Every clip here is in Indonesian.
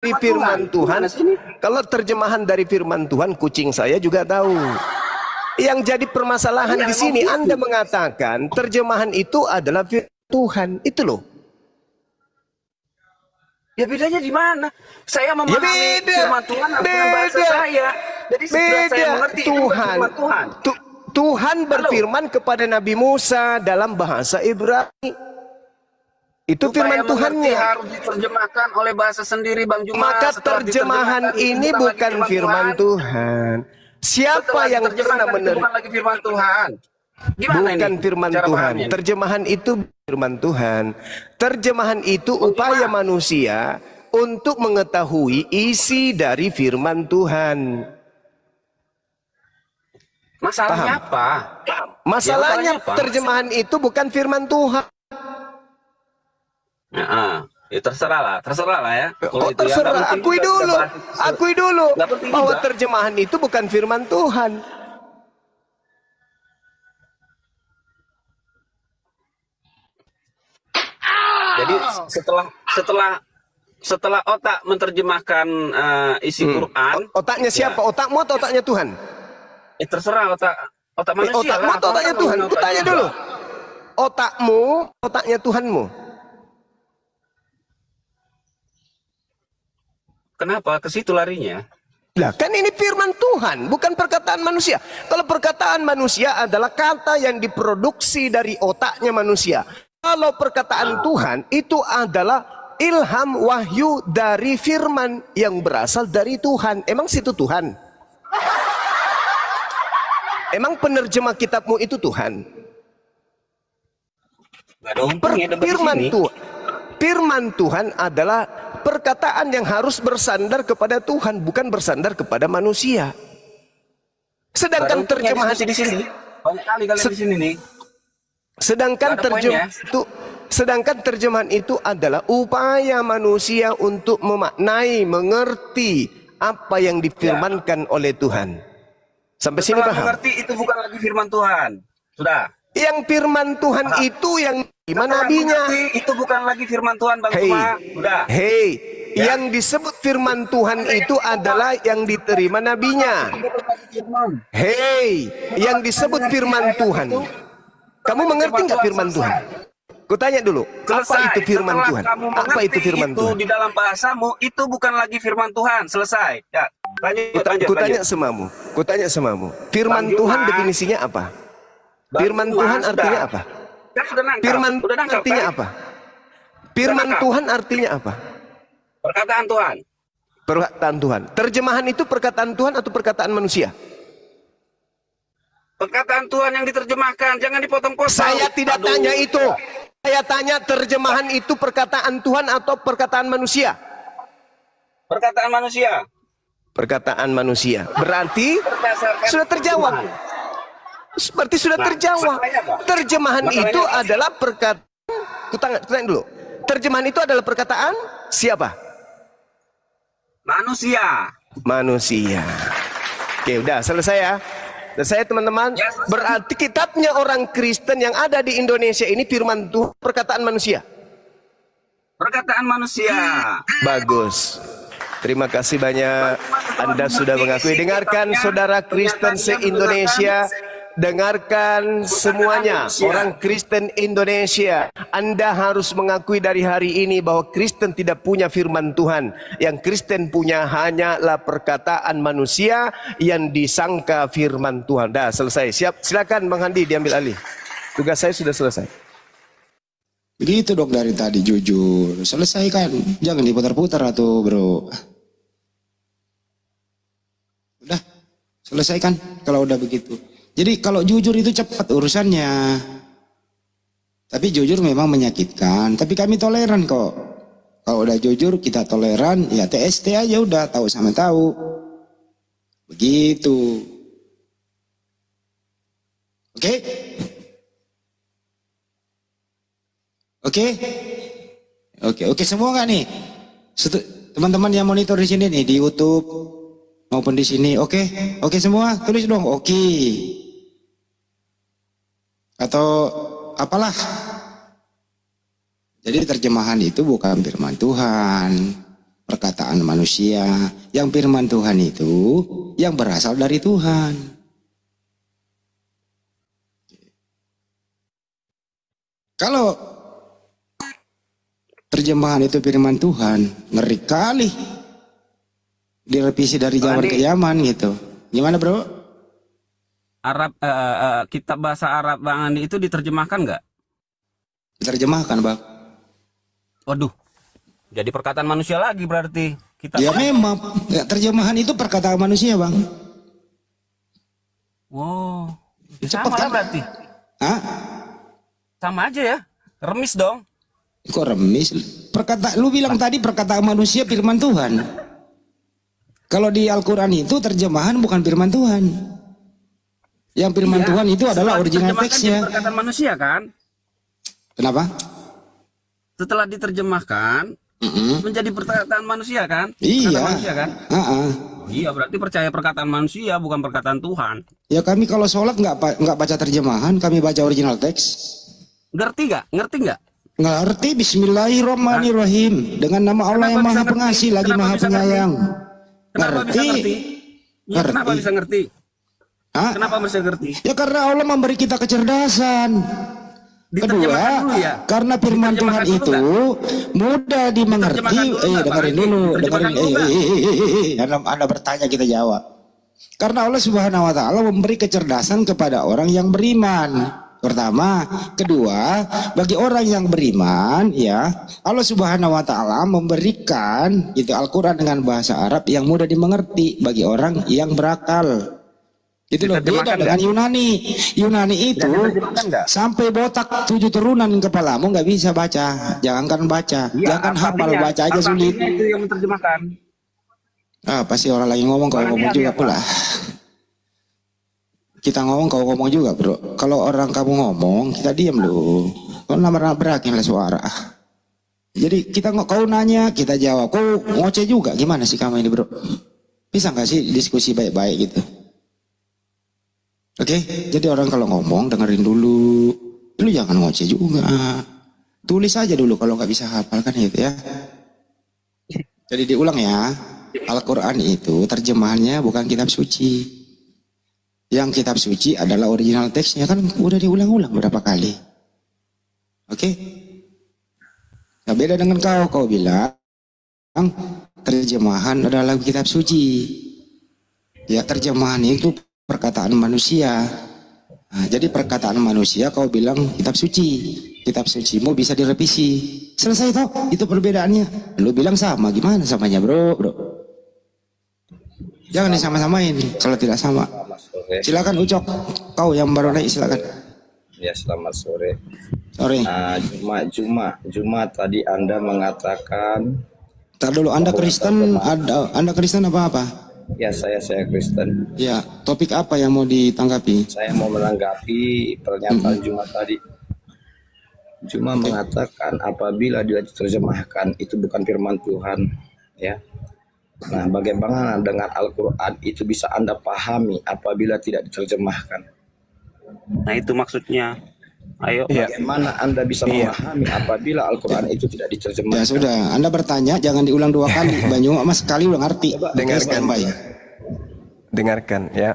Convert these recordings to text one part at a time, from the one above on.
dari firman Tuhan. Kalau terjemahan dari firman Tuhan, kucing saya juga tahu. Yang jadi permasalahan di sini, Anda mengatakan terjemahan itu adalah firman Tuhan. Itu loh. Ya bedanya di mana? Saya memahami firman Tuhan dengan bahasa saya. Jadi saya mengerti Tuhan. Itu Tuhan. Tuhan berfirman kepada Nabi Musa dalam bahasa Ibrani. Itu firman Tuhannya. Harus diterjemahkan oleh bahasa sendiri, Bang Juma. Maka terjemahan ini bukan firman Tuhan. Siapa yang pernah menerima? Bukan lagi firman Tuhan. Bukan firman Tuhan. Terjemahan itu firman Tuhan. Terjemahan itu upaya manusia untuk mengetahui isi dari firman Tuhan. Masalahnya apa? Masalahnya terjemahan itu bukan firman Tuhan. Ya terserah lah ya. Oh terserah, akui dulu bahwa terjemahan itu bukan firman Tuhan. Jadi setelah otak menerjemahkan isi Quran, otaknya siapa? Otakmu atau otaknya Tuhan? Terserah otak manusia. Otakmu atau otaknya Tuhan? Tanya dulu. Otakmu, otaknya Tuhanmu. Kenapa ke situ larinya? Lah kan ini firman Tuhan, bukan perkataan manusia. Kalau perkataan manusia adalah kata yang diproduksi dari otaknya manusia. Kalau perkataan Tuhan itu adalah ilham wahyu dari firman yang berasal dari Tuhan. Emang situ Tuhan? Emang penerjemah kitabmu itu Tuhan? Firman Tuhan adalah perkataan yang harus bersandar kepada Tuhan, bukan bersandar kepada manusia. Sedangkan terjemahan di sini banyak kali kalian di sini nih. Sedangkan terjemahan itu adalah upaya manusia untuk memaknai, mengerti apa yang difirmankan oleh Tuhan. Sampai sini paham? Mengerti itu bukan lagi firman Tuhan. Sudah. Yang firman Tuhan itu yang gimana nabinya? Itu bukan lagi firman Tuhan, Bang Juma. Sudah. Yang disebut firman Tuhan itu adalah yang diterima nabinya. Yang disebut firman Tuhan. Kamu mengerti nggak firman Tuhan? Kutanya dulu, apa itu firman Tuhan? Apa itu firman Tuhan? Di dalam bahasamu itu bukan lagi firman Tuhan. Selesai. Ya. Kutanya semamu. Firman Tuhan definisinya apa? Firman Tuhan artinya apa? Firman artinya apa? Firman Tuhan artinya apa? Perkataan Tuhan. Perkataan Tuhan. Terjemahan itu perkataan Tuhan atau perkataan manusia? Perkataan Tuhan yang diterjemahkan, jangan dipotong-potong. Saya tidak tanya itu. Saya tanya terjemahan itu perkataan Tuhan atau perkataan manusia? Perkataan manusia. Perkataan manusia. Berarti sudah terjawab. Seperti sudah terjawab. Terjemahan itu adalah perkataan. Kutanya dulu. Terjemahan itu adalah perkataan siapa? Manusia. Oke, udah selesai ya. Selesai teman-teman. Berarti kitabnya orang Kristen yang ada di Indonesia ini firman Tuhan, perkataan manusia. Perkataan manusia. Bagus. Terima kasih banyak. Anda sudah mengakui. Dengarkan saudara Kristen se-Indonesia. Dengarkan semuanya, orang Kristen Indonesia. Anda harus mengakui dari hari ini bahwa Kristen tidak punya firman Tuhan. Yang Kristen punya hanyalah perkataan manusia yang disangka firman Tuhan. Dah selesai. Siap, silakan Bang Handi diambil alih. Tugas saya sudah selesai. Begitu dong dari tadi, jujur. Selesaikan, jangan diputar-putar atau bro. Udah, selesaikan kalau udah begitu. Jadi kalau jujur itu cepat urusannya. Tapi jujur memang menyakitkan. Tapi kami toleran kok. Kalau udah jujur kita toleran, ya TST aja udah, tahu sama tahu. Begitu. Oke? Oke semua nggak nih? Teman-teman yang monitor di sini nih di YouTube maupun di sini, oke semua tulis dong, oke. Atau apalah. Jadi terjemahan itu bukan firman Tuhan. perkataan manusia. Yang firman Tuhan itu yang berasal dari Tuhan. Kalau terjemahan itu firman Tuhan, ngeri kali. Direvisi dari zaman ke zaman gitu. Gimana bro? Arab kitab bahasa Arab Bang Andi itu diterjemahkan nggak? Diterjemahkan bang. Waduh, jadi perkataan manusia lagi berarti. Kita Ya memang ya, terjemahan itu perkataan manusia bang. Wow, ya Cepat sama kan? lah berarti. Hah? Sama aja ya, remis dong. Kok remis? Lu bilang tadi perkataan manusia firman Tuhan. Kalau di Al-Quran itu terjemahan bukan firman Tuhan. Yang firman Tuhan itu adalah original teksnya. Perkataan manusia kan? Kenapa? Setelah diterjemahkan menjadi perkataan manusia kan? Iya. Perkataan manusia kan? Oh, iya, berarti percaya perkataan manusia bukan perkataan Tuhan. ya kami kalau sholat nggak baca terjemahan, kami baca original teks. Ngerti nggak? Ngerti nggak? Ngerti Bismillahirrahmanirrahim. Dengan nama Allah yang Maha Pengasih lagi Maha Penyayang. Kenapa bisa ngerti? Ya, kenapa bisa ngerti? Hah? Kenapa bisa ngerti? Ya karena Allah memberi kita kecerdasan. Diterjemahkan Kedua, dulu ya. karena firman Tuhan Diterjemahkan itu mudah dimengerti. Diterjemahkan dulu nggak, Dengerin Bang? dulu, Diterjemahkan dengerin. dulu nggak? Anda bertanya kita jawab. Karena Allah Subhanahu Wa Taala memberi kecerdasan kepada orang yang beriman. Pertama, kedua, bagi orang yang beriman, ya Allah Subhanahu Wa Taala memberikan itu Al-Quran dengan bahasa Arab yang mudah dimengerti bagi orang yang berakal. Itu loh beda dengan Yunani. Yunani itu sampai botak 7 turunan kepalamu nggak bisa baca. Jangankan baca, jangan hafal, baca aja sulit. Itu yang menerjemahkan. Ah, pasti orang lagi ngomong kau ngomong juga pula. Kita ngomong kau ngomong juga bro. Kalau orang kamu ngomong kita diam loh. Kau nabrak-nabrakin lah suara. Jadi kita kau nanya kita jawab. Kau ngoceh juga gimana sih kamu ini bro? Bisa nggak sih diskusi baik-baik gitu? Oke, jadi orang kalau ngomong dengerin dulu. Lu jangan ngoceh juga. Tulis aja dulu kalau nggak bisa hafal kan gitu ya. Jadi diulang ya. Al-Quran itu terjemahannya bukan kitab suci. Yang kitab suci adalah original teksnya kan udah diulang-ulang berapa kali. Oke? Nah, beda dengan kau bilang terjemahan adalah kitab suci. Ya terjemahan itu perkataan manusia. Nah, jadi perkataan manusia kau bilang kitab suci. Kitab sucimu bisa direvisi. Selesai toh? Itu perbedaannya. Lu bilang sama, gimana samanya bro? Jangan disama-samain kalau tidak sama. Silakan Ucok, kau yang baru naik silakan. Ya selamat sore. Sore. Juma tadi Anda mengatakan. Tar dulu Anda Kristen, Anda Kristen apa? Ya saya Kristen. Ya topik apa yang mau ditanggapi? Saya mau menanggapi pernyataan Juma tadi. Juma mengatakan apabila dia diterjemahkan itu bukan firman Tuhan, ya. Nah, bagaimana dengan Al-Quran itu bisa Anda pahami apabila tidak diterjemahkan? Nah itu maksudnya. Ayo. Bagaimana Anda bisa memahami apabila Al-Quran itu tidak diterjemahkan? Ya sudah, Anda bertanya jangan diulang 2 kali. Banyak mas sekali udah ngerti. Dengarkan, dengarkan ya.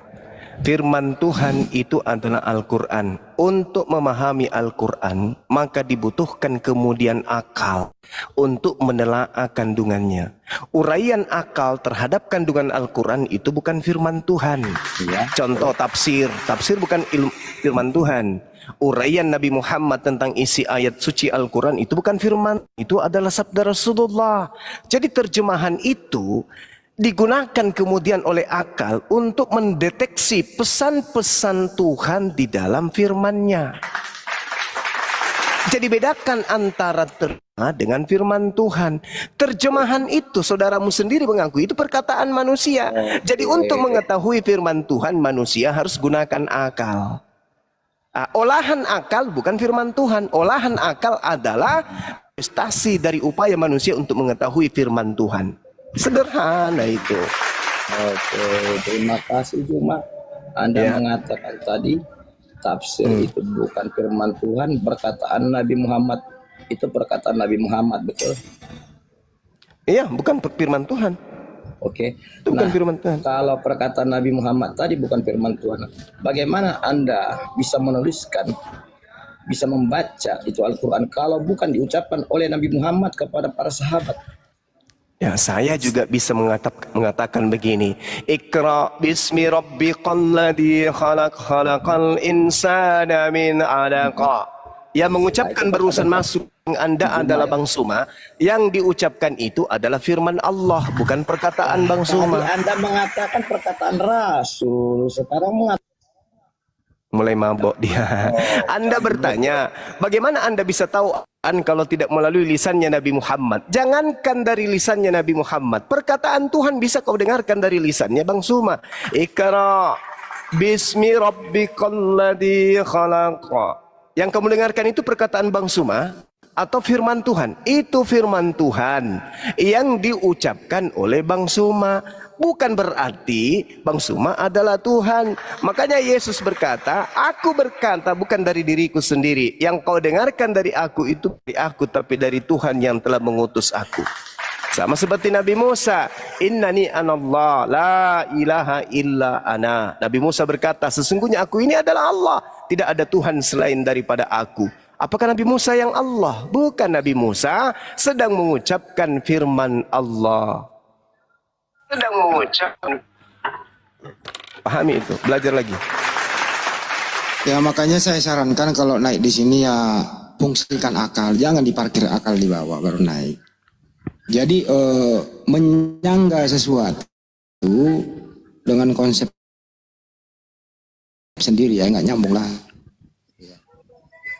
Firman Tuhan itu adalah Al-Quran. Untuk memahami Al-Quran, maka dibutuhkan kemudian akal untuk menelaah kandungannya. Uraian akal terhadap kandungan Al-Quran itu bukan firman Tuhan. Ya. Contoh tafsir. Tafsir bukan firman Tuhan. Uraian Nabi Muhammad tentang isi ayat suci Al-Quran itu bukan firman. Itu adalah sabda Rasulullah. Jadi terjemahan itu digunakan kemudian oleh akal untuk mendeteksi pesan-pesan Tuhan di dalam firman-Nya. Jadi bedakan antara terjemah dengan firman Tuhan. Terjemahan itu saudaramu sendiri mengaku itu perkataan manusia. Jadi untuk mengetahui firman Tuhan manusia harus gunakan akal. Olahan akal bukan firman Tuhan. Olahan akal adalah prestasi dari upaya manusia untuk mengetahui firman Tuhan. Sederhana itu. Oke, terima kasih Juma. Anda mengatakan tadi tafsir itu bukan firman Tuhan, perkataan Nabi Muhammad. Itu perkataan Nabi Muhammad, betul? Iya, bukan firman Tuhan. Oke. Itu bukan firman Tuhan. Kalau perkataan Nabi Muhammad tadi bukan firman Tuhan, bagaimana Anda bisa menuliskan, bisa membaca itu Al-Quran kalau bukan diucapkan oleh Nabi Muhammad kepada para sahabat? Ya, saya juga bisa mengatakan begini. Iqra bismi rabbikal ladzi khalaq khalaqal insana min 'alaqa. Yang mengucapkan barusan masuk Anda adalah Bang Suma. Yang diucapkan itu adalah firman Allah, bukan perkataan Bang Suma. Tadi Anda mengatakan perkataan Rasul, sekarang Mulai mabok dia. Anda bertanya, bagaimana Anda bisa tahu kalau tidak melalui lisannya Nabi Muhammad? Jangankan dari lisannya Nabi Muhammad, perkataan Tuhan bisa kau dengarkan dari lisannya Bang Suma. Iqra bismi rabbikal ladzi khalaq. Yang kamu dengarkan itu perkataan Bang Suma atau firman Tuhan? Itu firman Tuhan yang diucapkan oleh Bang Suma. Bukan berarti Bang Suma adalah Tuhan. Makanya Yesus berkata, aku berkata bukan dari diriku sendiri. Yang kau dengarkan dari aku itu dari aku, tapi dari Tuhan yang telah mengutus aku. Sama seperti Nabi Musa, innani anallah la ilaha illa ana. Nabi Musa berkata, sesungguhnya aku ini adalah Allah, tidak ada Tuhan selain daripada aku. Apakah Nabi Musa yang Allah? Bukan, Nabi Musa sedang mengucapkan firman Allah. Sedang mengucapkan. Pahami itu, belajar lagi. Ya makanya saya sarankan kalau naik di sini ya fungsikan akal, jangan diparkir akal di bawah baru naik. Jadi menyangga sesuatu dengan konsep sendiri ya nggak nyambung lah.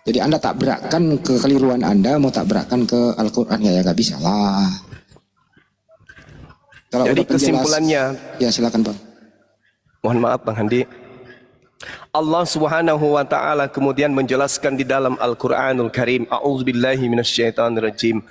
Jadi Anda tak berakkan kekeliruan Anda, mau tak berakkan ke Al-Quran ya nggak bisa lah. Kalau jadi kesimpulannya, ya silakan Bang. Mohon maaf Bang Handi. Allah Subhanahu wa taala kemudian menjelaskan di dalam Al-Qur'anul Karim, a'udzubillahi minasyaitonirrajim.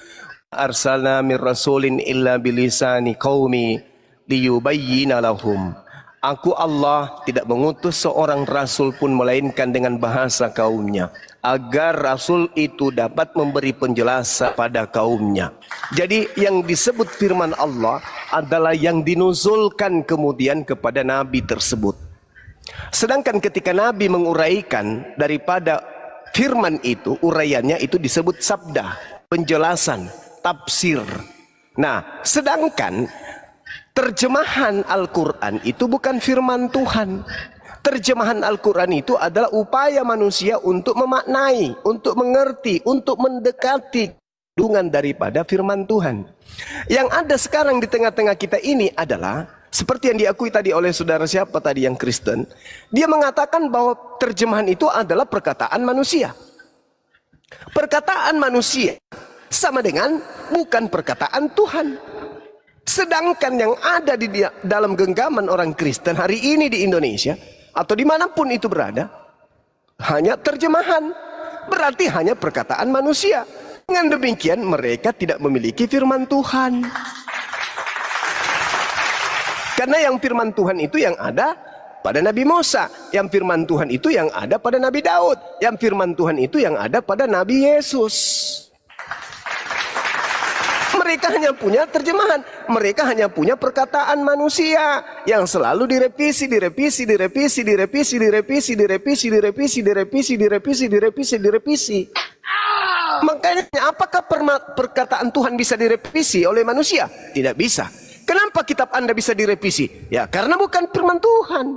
Arsalna mir rasulin illa bilisani qaumi liyubayyina lahum. Aku Allah tidak mengutus seorang rasul pun melainkan dengan bahasa kaumnya, agar rasul itu dapat memberi penjelasan pada kaumnya. Jadi yang disebut firman Allah adalah yang dinuzulkan kemudian kepada nabi tersebut. Sedangkan ketika nabi menguraikan daripada firman itu, uraiannya itu disebut sabda, penjelasan, tafsir. Nah, sedangkan terjemahan Al-Quran itu bukan firman Tuhan. Terjemahan Al-Quran itu adalah upaya manusia untuk memaknai, untuk mengerti, untuk mendekati kandungan daripada firman Tuhan. Yang ada sekarang di tengah-tengah kita ini adalah seperti yang diakui tadi oleh saudara siapa tadi yang Kristen. Dia mengatakan bahwa terjemahan itu adalah perkataan manusia. Perkataan manusia sama dengan bukan perkataan Tuhan. Sedangkan yang ada di dalam genggaman orang Kristen hari ini di Indonesia atau dimanapun itu berada, hanya terjemahan, berarti hanya perkataan manusia. Dengan demikian mereka tidak memiliki firman Tuhan. Karena yang firman Tuhan itu yang ada pada Nabi Musa, yang firman Tuhan itu yang ada pada Nabi Daud, yang firman Tuhan itu yang ada pada Nabi Yesus. Mereka hanya punya terjemahan, mereka hanya punya perkataan manusia yang selalu direvisi. Makanya apakah perkataan Tuhan bisa direvisi oleh manusia? Tidak bisa. Kenapa kitab Anda bisa direvisi? Ya karena bukan firman Tuhan.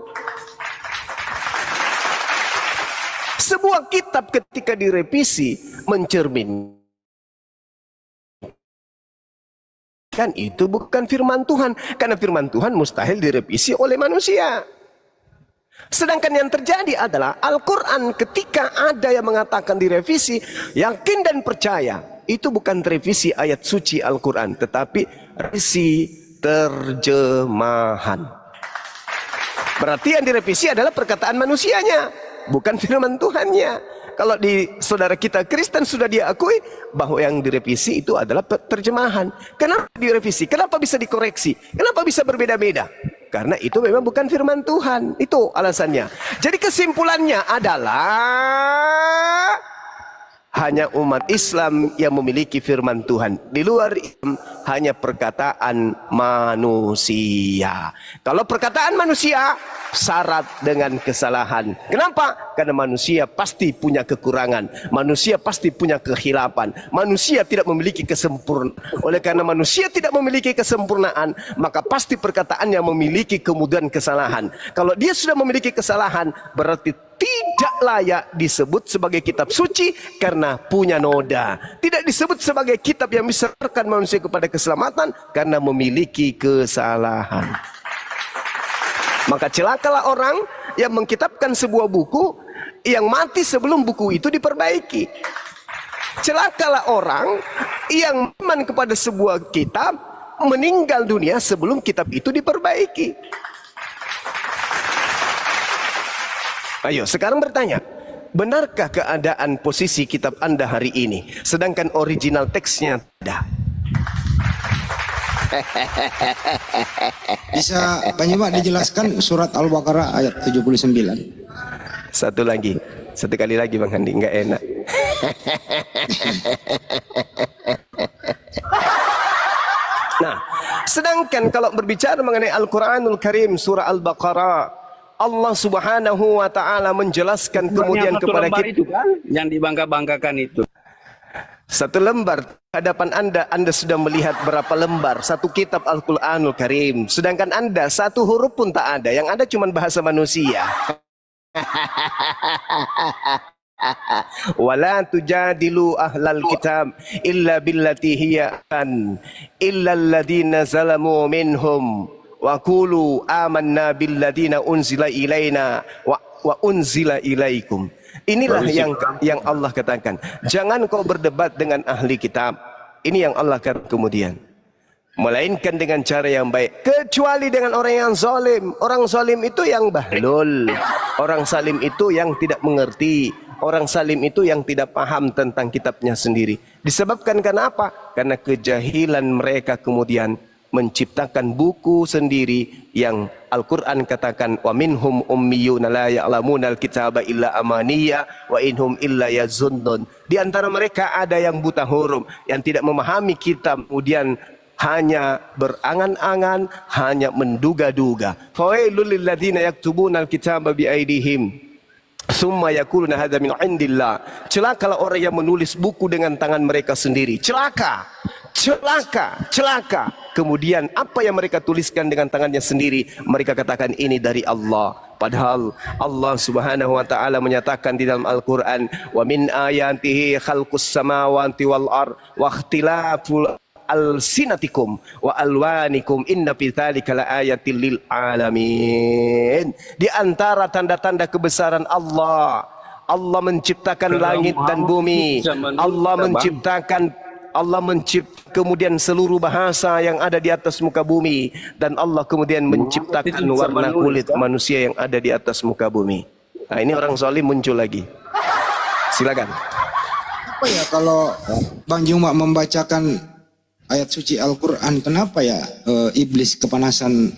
Sebuah kitab ketika direvisi mencerminkan itu bukan firman Tuhan, karena firman Tuhan mustahil direvisi oleh manusia. Sedangkan yang terjadi adalah Al-Quran ketika ada yang mengatakan direvisi, yakin dan percaya itu bukan revisi ayat suci Al-Quran, tetapi revisi terjemahan. Berarti yang direvisi adalah perkataan manusianya, bukan firman Tuhannya. Kalau di saudara kita Kristen sudah diakui bahwa yang direvisi itu adalah terjemahan. Kenapa direvisi? Kenapa bisa dikoreksi? Kenapa bisa berbeda-beda? Karena itu memang bukan firman Tuhan. Itu alasannya. Jadi kesimpulannya adalah hanya umat Islam yang memiliki firman Tuhan. Di luar Islam hanya perkataan manusia. Kalau perkataan manusia syarat dengan kesalahan. Kenapa? Karena manusia pasti punya kekurangan. Manusia pasti punya kehilapan. Manusia tidak memiliki kesempurnaan. Oleh karena manusia tidak memiliki kesempurnaan, maka pasti perkataannya memiliki kemudian kesalahan. Kalau dia sudah memiliki kesalahan, berarti tidak layak disebut sebagai kitab suci karena punya noda. Tidak disebut sebagai kitab yang bisa mengantarkan manusia kepada keselamatan karena memiliki kesalahan. Maka celakalah orang yang mengkitabkan sebuah buku yang mati sebelum buku itu diperbaiki. Celakalah orang yang beriman kepada sebuah kitab meninggal dunia sebelum kitab itu diperbaiki. Ayo sekarang bertanya, benarkah keadaan posisi kitab Anda hari ini sedangkan original teksnya ada? Bisa Bang dijelaskan surat Al-Baqarah ayat 79? Satu kali lagi Bang Handi, nggak enak. Nah, sedangkan kalau berbicara mengenai Al-Quranul Karim surah Al-Baqarah, Allah Subhanahu wa taala menjelaskan kemudian kepada kita itu kan yang dibangga-banggakan itu. Satu lembar hadapan Anda sudah melihat berapa lembar satu kitab Al-Quranul Karim. Sedangkan Anda satu huruf pun tak ada, yang ada cuma bahasa manusia. Wala tujadilu ahlal kitab illa billati hiya an illa alladhina zalamu minhum wa qulu amanna billadina unzila ilaina wa unzila ilaikum. Inilah yang Allah katakan, jangan kau berdebat dengan ahli kitab. Ini yang Allah katakan kemudian, melainkan dengan cara yang baik, kecuali dengan orang yang zalim. Orang zalim itu yang bahlul, orang zalim itu yang tidak mengerti, orang zalim itu yang tidak paham tentang kitabnya sendiri. Disebabkan karena apa? Karena kejahilan mereka kemudian menciptakan buku sendiri yang Al-Quran katakan wa minhum ummiyuna la ya'lamunal kitaba illa amaniya wa inhum illa yazunnun. Di antara mereka ada yang buta huruf, yang tidak memahami kitab, kemudian hanya berangan-angan, hanya menduga-duga. Fawailul lil ladzina yaktubunal kitaba bi aidihim summa yaquluna hadza min indillah. Celakalah orang yang menulis buku dengan tangan mereka sendiri. Celaka. Kemudian apa yang mereka tuliskan dengan tangannya sendiri, mereka katakan ini dari Allah. Padahal Allah Subhanahu wa taala menyatakan di dalam Al-Qur'an, "Wa min ayatihi khalqus samawati wal ard wa ikhtilaful alsinatikum wa alwanikum inna fi dzalika laayatil lil alamin." Di antara tanda-tanda kebesaran Allah menciptakan langit dan bumi. Allah menciptakan kemudian seluruh bahasa yang ada di atas muka bumi, dan Allah kemudian menciptakan warna kulit manusia yang ada di atas muka bumi. Nah, ini orang zalim muncul lagi. Silakan. Apa ya kalau Bang Juma membacakan ayat suci Al-Quran, kenapa ya iblis kepanasan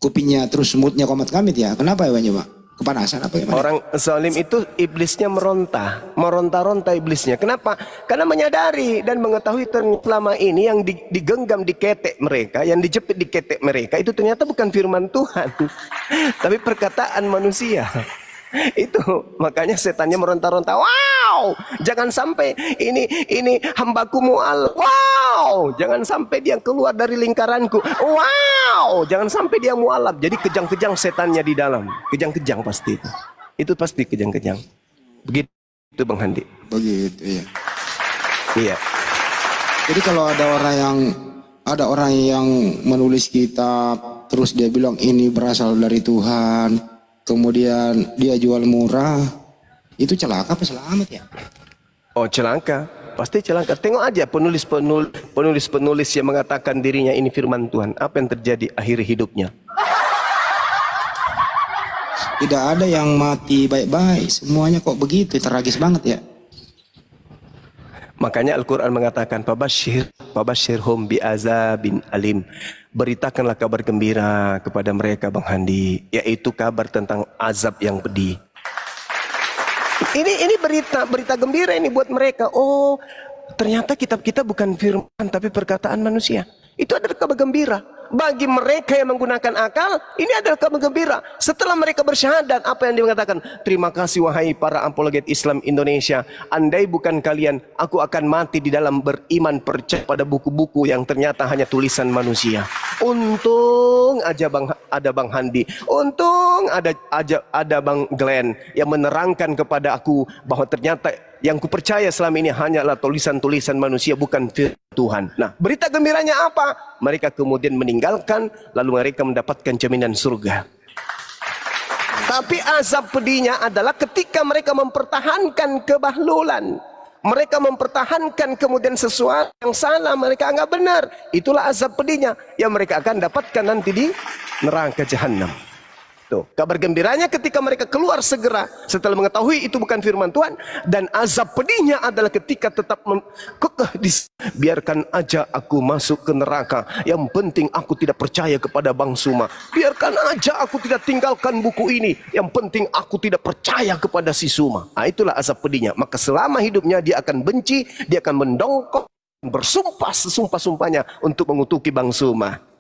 kupingnya terus semutnya komat kamit ya? Kenapa ya Bang Juma? Kepanasan apa ya? Orang zalim itu iblisnya meronta-ronta iblisnya. Kenapa? Karena menyadari dan mengetahui selama ini yang digenggam di ketek mereka, yang dijepit di ketek mereka itu ternyata bukan firman Tuhan, tapi perkataan manusia. Itu makanya setannya meronta-ronta. Wow, jangan sampai ini hambaku mu'al. Wow, jangan sampai dia keluar dari lingkaranku. Wow, jangan sampai dia mu'alaf. Jadi kejang-kejang setannya di dalam. Kejang-kejang pasti itu. Itu pasti kejang-kejang. Begitu Bang Handi. Begitu ya. Iya. Jadi kalau ada orang yang menulis kitab terus dia bilang ini berasal dari Tuhan, kemudian dia jual murah, itu celaka apa selamat ya? Oh, celaka, pasti celaka. Tengok aja penulis yang mengatakan dirinya ini firman Tuhan, apa yang terjadi akhir hidupnya? Tidak ada yang mati baik-baik, semuanya kok begitu, tragis banget ya. Makanya Al-Quran mengatakan Fabashshirhum bi'azabin alim. Beritakanlah kabar gembira kepada mereka Bang Handi, yaitu kabar tentang azab yang pedih. Ini berita gembira ini buat mereka. Oh, ternyata kitab kita bukan firman tapi perkataan manusia. Itu adalah kabar gembira. Bagi mereka yang menggunakan akal, ini adalah kabar gembira. Setelah mereka bersyahadat, apa yang dia mengatakan? Terima kasih wahai para apologet Islam Indonesia. Andai bukan kalian, aku akan mati di dalam beriman percaya pada buku-buku yang ternyata hanya tulisan manusia. Untung aja ada Bang Handi. Untung ada Bang Glenn yang menerangkan kepada aku bahwa ternyata yang kupercaya selama ini hanyalah tulisan-tulisan manusia, bukan firman Tuhan. Nah, berita gembiranya apa? Mereka kemudian meninggalkan, lalu mereka mendapatkan jaminan surga. Tapi azab pedihnya adalah ketika mereka mempertahankan kebahlulan. Mereka mempertahankan kemudian sesuatu yang salah, mereka anggap benar. Itulah azab pedihnya yang mereka akan dapatkan nanti di neraka jahanam. Tuh, kabar gembiranya ketika mereka keluar segera setelah mengetahui itu bukan firman Tuhan, dan azab pedihnya adalah ketika tetap biarkan aja aku masuk ke neraka, yang penting aku tidak percaya kepada Bang Suma, biarkan aja aku tidak tinggalkan buku ini, yang penting aku tidak percaya kepada si Suma. Nah, itulah azab pedihnya. Maka selama hidupnya dia akan benci, dia akan mendongkok, bersumpah sesumpah-sumpahnya untuk mengutuki Bang Suma.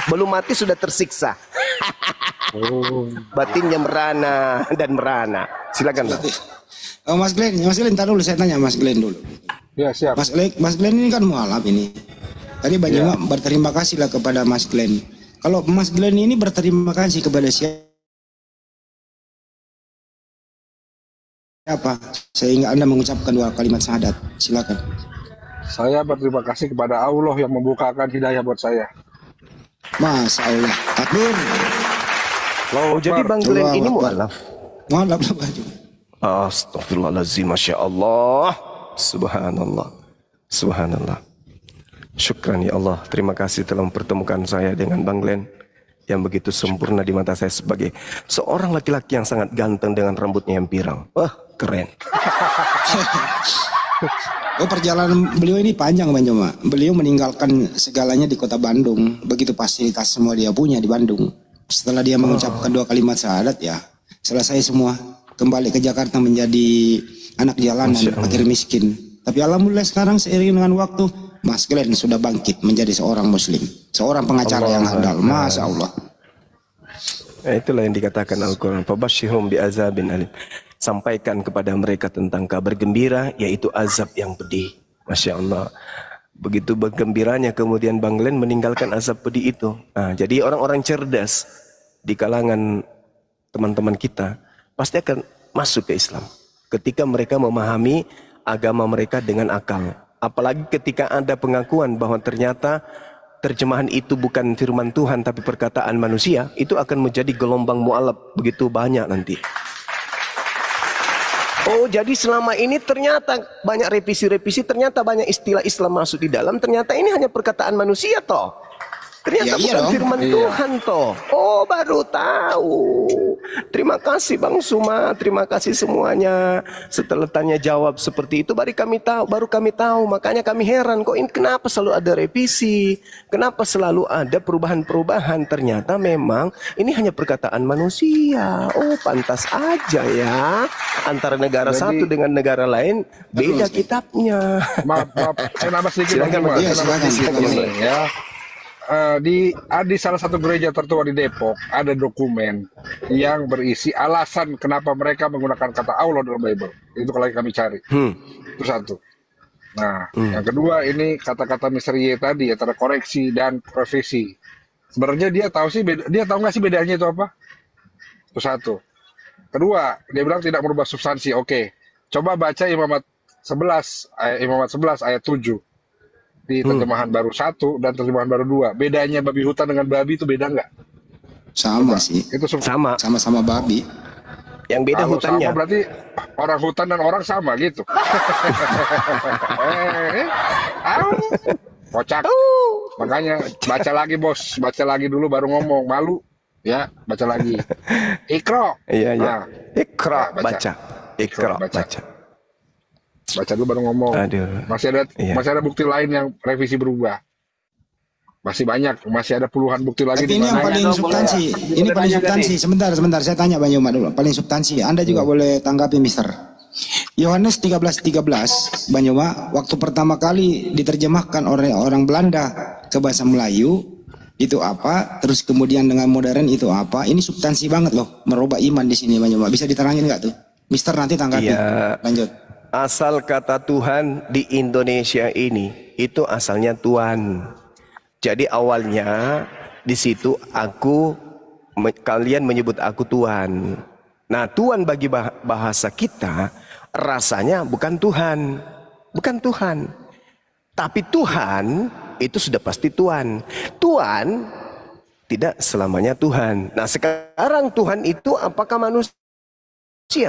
Belum mati sudah tersiksa. Batinnya merana dan merana. Silakan Bang. Oh, Mas Glenn, taruh dulu, saya tanya Mas Glenn dulu. Ya, siap. Mas Glenn ini kan mualaf ini. Tadi banyak berterima kasih lah kepada Mas Glenn. Kalau Mas Glenn ini berterima kasih kepada siapa sehingga Anda mengucapkan 2 kalimat syahadat? Silakan. Saya berterima kasih kepada Allah yang membukakan hidayah buat saya. Masya Allah. Takbir. Oh, jadi Bang Glenn ini mualaf. Mualaf lah baju. Astagfirullahaladzim, Masya Allah. Subhanallah. Subhanallah. Syukran ya Allah. Terima kasih telah mempertemukan saya dengan Bang Glenn yang begitu sempurna di mata saya sebagai seorang laki-laki yang sangat ganteng dengan rambutnya yang pirang. Wah, keren. Oh, perjalanan beliau ini panjang Bang Joma. Beliau meninggalkan segalanya di kota Bandung. Begitu fasilitas semua dia punya di Bandung. Setelah dia mengucapkan 2 kalimat syahadat, ya selesai semua. Kembali ke Jakarta menjadi anak jalanan, fakir miskin. Tapi alhamdulillah sekarang seiring dengan waktu, Mas Glenn sudah bangkit menjadi seorang muslim. Seorang pengacara yang handal. Masya Allah. Itulah yang dikatakan Al-Quran. Fabashshirhum bi'azabin alim. Sampaikan kepada mereka tentang kabar gembira, yaitu azab yang pedih. Masya Allah. Begitu bergembiranya kemudian Bang Glenn meninggalkan azab pedih itu. Nah, jadi orang-orang cerdas di kalangan teman-teman kita pasti akan masuk ke Islam ketika mereka memahami agama mereka dengan akal. Apalagi ketika ada pengakuan bahwa ternyata terjemahan itu bukan firman Tuhan tapi perkataan manusia, itu akan menjadi gelombang mu'alaf begitu banyak nanti. Oh, jadi selama ini ternyata banyak revisi-revisi, ternyata banyak istilah Islam masuk di dalam, ternyata ini hanya perkataan manusia toh. Ternyata bukan firman Tuhan toh. Oh, baru tahu. Terima kasih Bang Suma, terima kasih semuanya. Setelah tanya jawab seperti itu baru kami tahu. Makanya kami heran kok ini kenapa selalu ada revisi? Kenapa selalu ada perubahan-perubahan? Ternyata memang ini hanya perkataan manusia. Oh, pantas aja ya. Antara negara satu dengan negara lain beda kitabnya. Maaf, saya nambah sedikit. Silakan. Ya. Di salah satu gereja tertua di Depok ada dokumen yang berisi alasan kenapa mereka menggunakan kata Allah dalam Bible. Itu kalau kami cari. Itu satu. Nah, yang kedua ini kata-kata misteri tadi antara koreksi dan profesi. Sebenarnya dia tahu nggak sih bedanya itu apa? Itu satu. Kedua, dia bilang tidak merubah substansi. Oke. Coba baca Imamat 11 ayat 7. Di terjemahan baru 1 dan terjemahan baru 2. Bedanya babi hutan dengan babi itu beda nggak? Sama sih. Itu sama-sama babi. Yang beda kalau hutannya. Sama berarti orang hutan dan orang sama gitu. Kocak. Makanya baca lagi bos, baca lagi dulu baru ngomong. Malu ya, baca lagi. Ikra. Iya. Nah, Ikra baca. Ikra baca. Baca dulu baru ngomong. Aduh. Masih ada bukti lain yang revisi berubah. Masih banyak, masih ada puluhan bukti lagi Tapi di ini yang mana. paling substansi. Ini paling substansi. Sebentar, saya tanya Bang Yoma dulu. Paling substansi. Anda juga boleh tanggapi, Mister. Yohanes 13:13, Bang Yoma, waktu pertama kali diterjemahkan oleh orang Belanda ke bahasa Melayu, itu apa? Terus kemudian dengan modern itu apa? Ini substansi banget loh, merubah iman di sini, Bang Yoma. Bisa diterangin nggak tuh? Mister nanti tanggapi. Iya. Lanjut. Asal kata Tuhan di Indonesia ini itu asalnya Tuhan. Jadi awalnya di situ kalian menyebut aku Tuhan. Nah, Tuhan bagi bahasa kita rasanya bukan Tuhan. Bukan Tuhan. Tapi Tuhan itu sudah pasti Tuhan. Tuhan tidak selamanya Tuhan. Nah, sekarang Tuhan itu apakah manusia?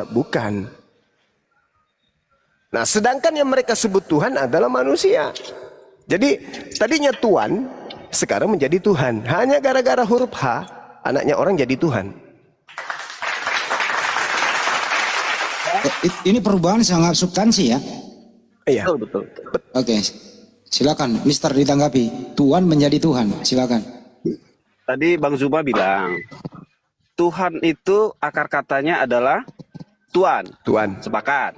Bukan. Nah, sedangkan yang mereka sebut Tuhan adalah manusia. Jadi tadinya Tuhan, sekarang menjadi Tuhan. Hanya gara-gara huruf H, anaknya orang jadi Tuhan. Ini perubahan sangat substansi ya. Iya. Betul. Oke, silakan, Mister ditanggapi. Tuhan menjadi Tuhan, silakan. Tadi Bang Zuma bilang Tuhan itu akar katanya adalah Tuhan. Tuhan. Sepakat.